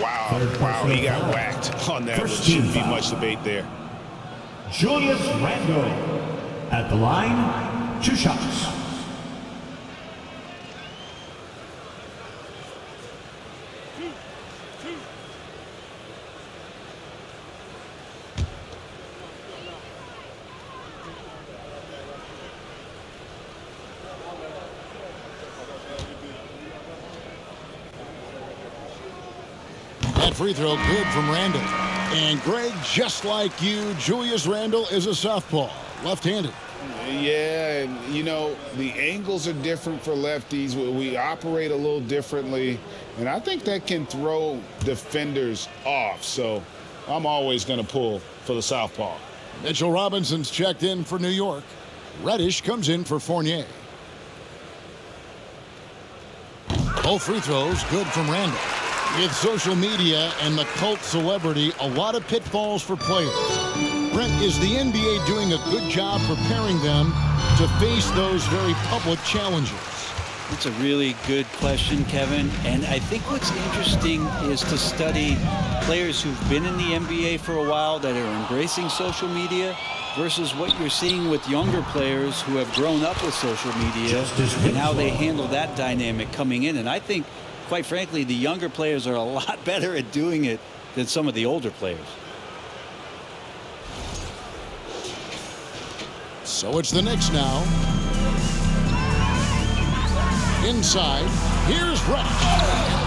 Wow, he got whacked on that. There shouldn't be much debate there. Julius Randle at the line, 2 shots. That free throw good from Randle. And Greg, just like you, Julius Randle is a southpaw, left-handed. Yeah, and you know, the angles are different for lefties. We operate a little differently, and I think that can throw defenders off. So I'm always going to pull for the southpaw. Mitchell Robinson's checked in for New York. Reddish comes in for Fournier. Both free throws good from Randle. With social media and the cult celebrity, a lot of pitfalls for players. Brent, is the NBA doing a good job preparing them to face those very public challenges? It's a really good question, Kevin. And I think what's interesting is to study players who've been in the NBA for a while that are embracing social media versus what you're seeing with younger players who have grown up with social media and how they handle that dynamic coming in. And I think, quite frankly, the younger players are a lot better at doing it than some of the older players. So it's the Knicks now. Inside, here's Reddish.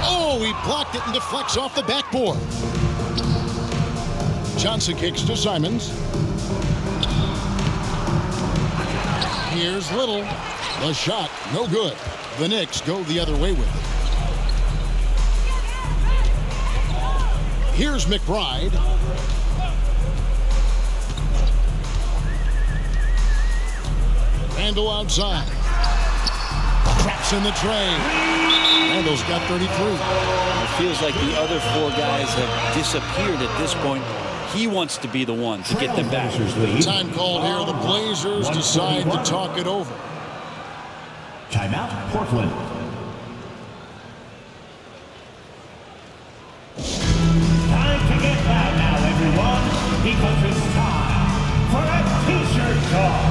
Oh, he blocked it and deflects off the backboard. Johnson kicks to Simons. Here's Little. The shot, no good. The Knicks go the other way with it. Here's McBride. Randle outside. Traps in the tray. Randle's got 33. It feels like the other 4 guys have disappeared at this point. He wants to be the one to get them back. Time called here. The Blazers decide to talk it over. Timeout, Portland. Time to get loud now, everyone, because it's time for a t-shirt talk.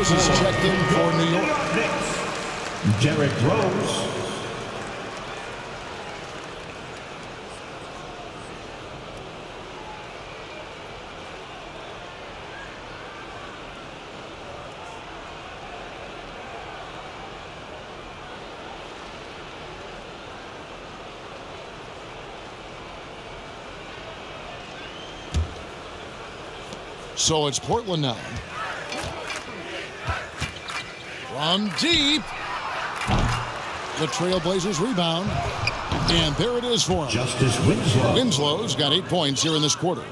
Rose is checked in for New York. Knicks, Derrick Rose. So it's Portland now. From deep. The Trailblazers rebound. And there it is for him. Justice Winslow. Winslow's got 8 points here in this quarter.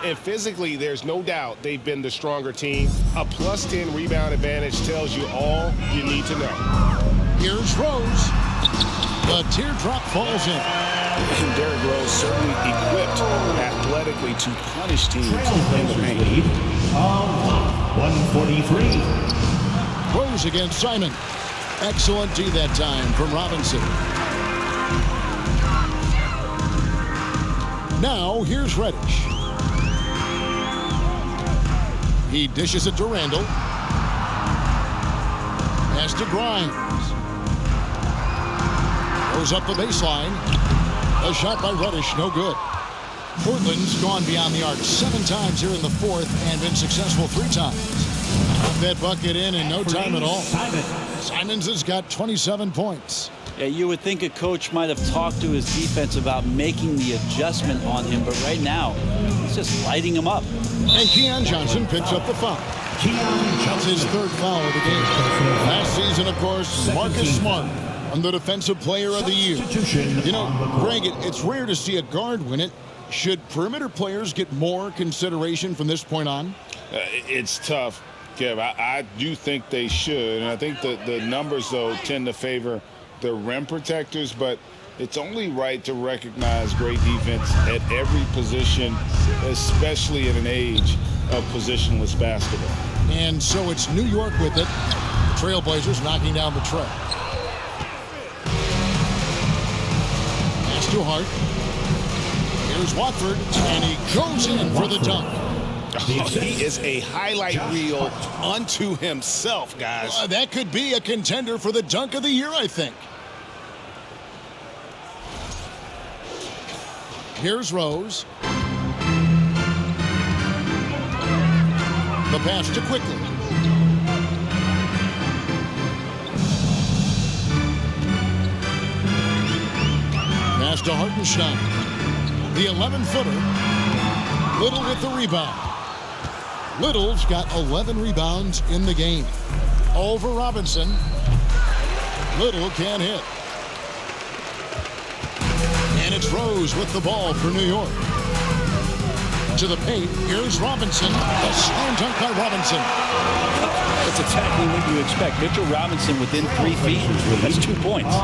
And physically, there's no doubt they've been the stronger team. A plus 10 rebound advantage tells you all you need to know. Here's Rose. The teardrop falls in. And Derrick Rose certainly equipped athletically to punish teams in the Trailblazers paint. lead of 143. Rose against Simon. Excellent D that time from Robinson. Now here's Reddish. He dishes it to Randle. Pass to Grimes. Goes up the baseline. A shot by Reddish, no good. Portland's gone beyond the arc 7 times here in the fourth and been successful 3 times. Put that bucket in no time at all. Simons has got 27 points. Yeah, you would think a coach might have talked to his defense about making the adjustment on him, but right now, he's just lighting him up. And Keon Johnson picks up the foul. That's his 3rd foul of the game. Last season, of course, Marcus Smart won the Defensive Player of the Year. You know, Greg, it's rare to see a guard win it. Should perimeter players get more consideration from this point on? It's tough, Kev. I do think they should. And I think the numbers, though, tend to favor the rim protectors. But it's only right to recognize great defense at every position, especially at an age of positionless basketball. And so it's New York with it. Trailblazers knocking down the tray. Pass to Hart. Here's Watford, and he goes in for the dunk. He is a highlight reel unto himself, guys. That could be a contender for the dunk of the year, I think. Here's Rose. The pass to Quickly. Pass to Hartenstein. The 11-footer. Little with the rebound. Little's got 11 rebounds in the game. Over Robinson. Little can't hit. And it's Rose with the ball for New York. To the paint, here's Robinson. A slam dunk by Robinson. That's exactly what you expect. Mitchell Robinson within 3 feet. That's 2 points.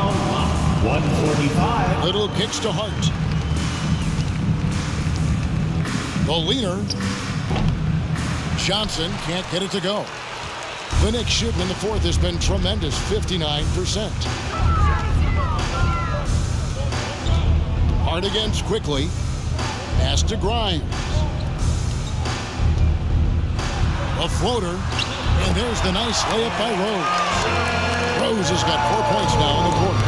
145. Little kicks to Hart. The leader. Johnson can't get it to go. The Knicks shooting in the fourth has been tremendous, 59%. Hart against Quickly. Pass to Grimes. A floater. And there's the nice layup by Rose. Rose has got 4 points now in the quarter.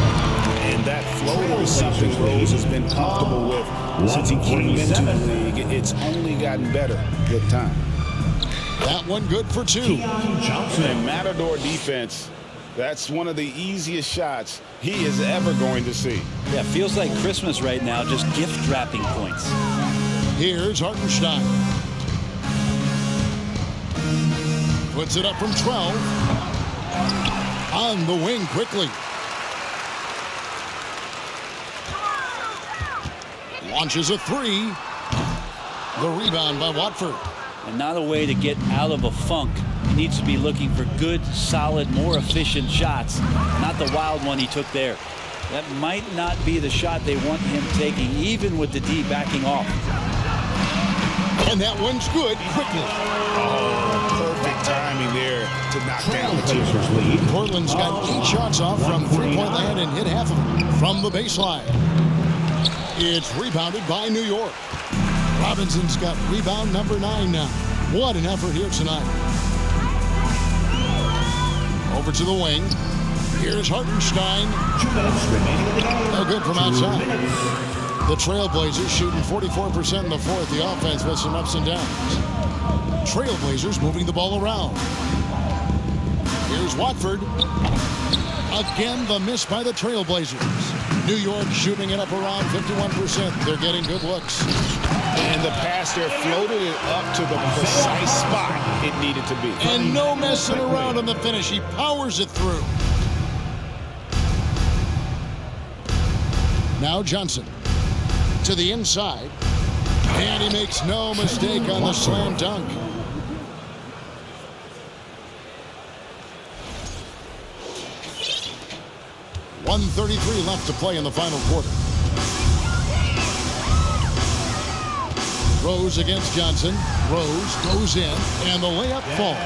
And that floater is something Rose has been comfortable with since he came into the league. It's only gotten better with time. That one good for 2. And Matador defense, that's one of the easiest shots he is ever going to see. Yeah, feels like Christmas right now, just gift wrapping points. Here's Hartenstein. Puts it up from 12. On the wing quickly. Launches a 3. The rebound by Watford. And not a way to get out of a funk. He needs to be looking for good, solid, more efficient shots. Not the wild one he took there. That might not be the shot they want him taking, even with the D backing off. And that one's good quickly. Oh, perfect timing there to knock down the Trailblazers lead. Portland's got 8 shots off from 3-point land and hit half of them from the baseline. It's rebounded by New York. Robinson's got rebound number 9 now. What an effort here tonight. Over to the wing. Here's Hartenstein. 2 minutes remaining in the game. No good from 2 outside. minutes. The Trailblazers shooting 44% in the fourth. The offense with some ups and downs. Trailblazers moving the ball around. Here's Watford. Again, the miss by the Trailblazers. New York shooting it up around 51%. They're getting good looks. And the pass there floated it up to the precise spot it needed to be. And no messing around on the finish. He powers it through. Now Johnson to the inside. And he makes no mistake on the slam dunk. .133 left to play in the final quarter. Rose against Johnson. Rose goes in, and the layup falls.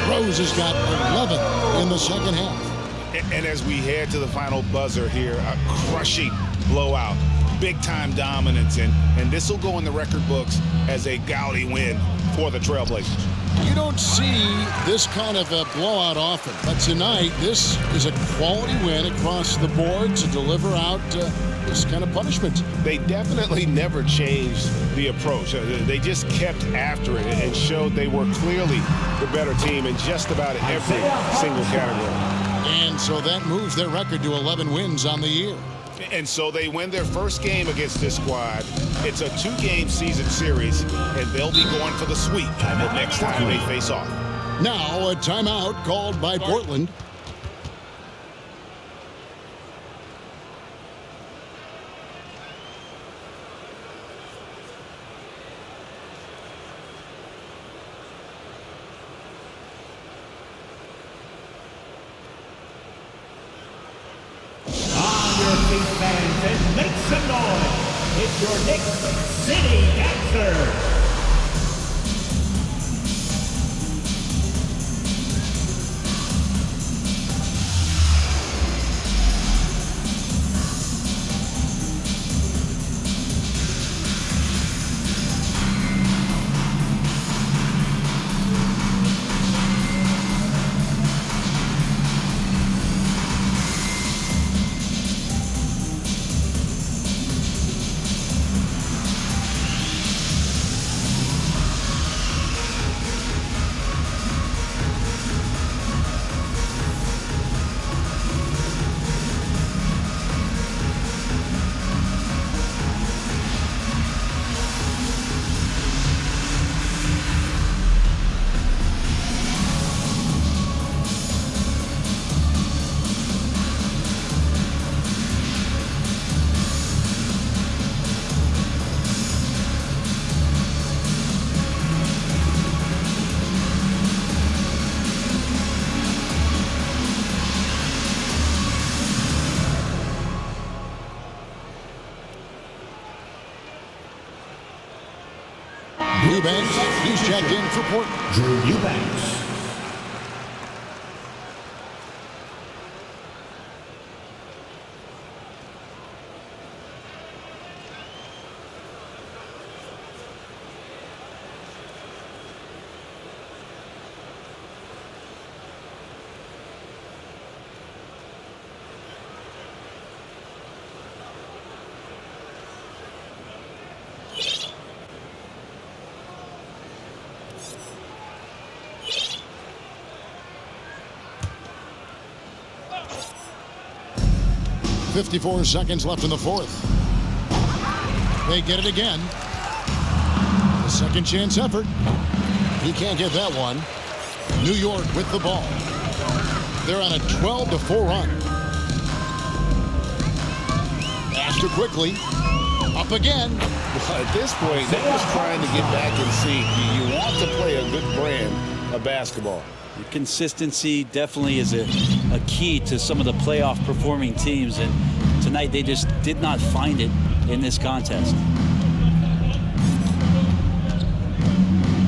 Rose has got 11 in the second half. And as we head to the final buzzer here, a crushing blowout, big-time dominance, and this will go in the record books as a gaudy win for the Trailblazers. You don't see this kind of a blowout often, but tonight this is a quality win across the board to deliver out this kind of punishment. They definitely never changed the approach. They just kept after it and showed they were clearly the better team in just about every single category. And so that moves their record to 11 wins on the year. And so they win their first game against this squad. It's a 2-game season series, and they'll be going for the sweep the next time they face off. Now a timeout called by Portland. Fans, and make some noise. It's your Knicks City Dancer. Eubanks, he's checked in for Portland. Drew Eubanks. .54 seconds left in the fourth. They get it again. A second chance effort. He can't get that one. New York with the ball. They're on a 12-4 run. Faster quickly. Up again. Well, at this point, they're just trying to get back in sync. You want to play a good brand of basketball. Consistency definitely is a key to some of the playoff performing teams, and tonight they just did not find it in this contest.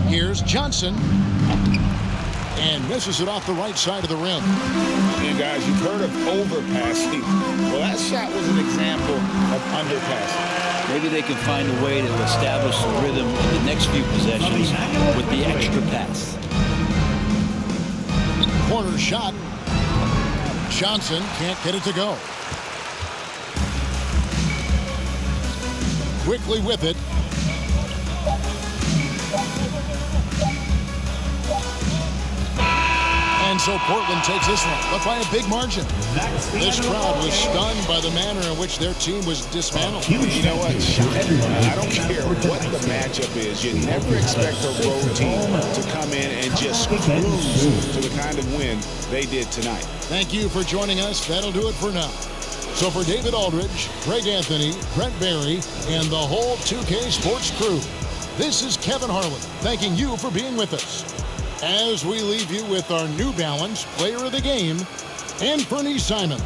Here's Johnson, and misses it off the right side of the rim. And guys, you've heard of overpassing. Well, that shot was an example of underpassing. Maybe they can find a way to establish some rhythm in the next few possessions with the extra pass. Corner shot. Johnson can't get it to go. Quickly with it. And so Portland takes this one, but by a big margin. This crowd was stunned by the manner in which their team was dismantled. You know what? I don't care what the matchup is. You never expect a road team to come in and just cruise to the kind of win they did tonight. Thank you for joining us. That'll do it for now. So for David Aldridge, Greg Anthony, Brent Barry, and the whole 2K Sports crew, this is Kevin Harlan thanking you for being with us. As we leave you with our New Balance Player of the Game and Bernie Simon.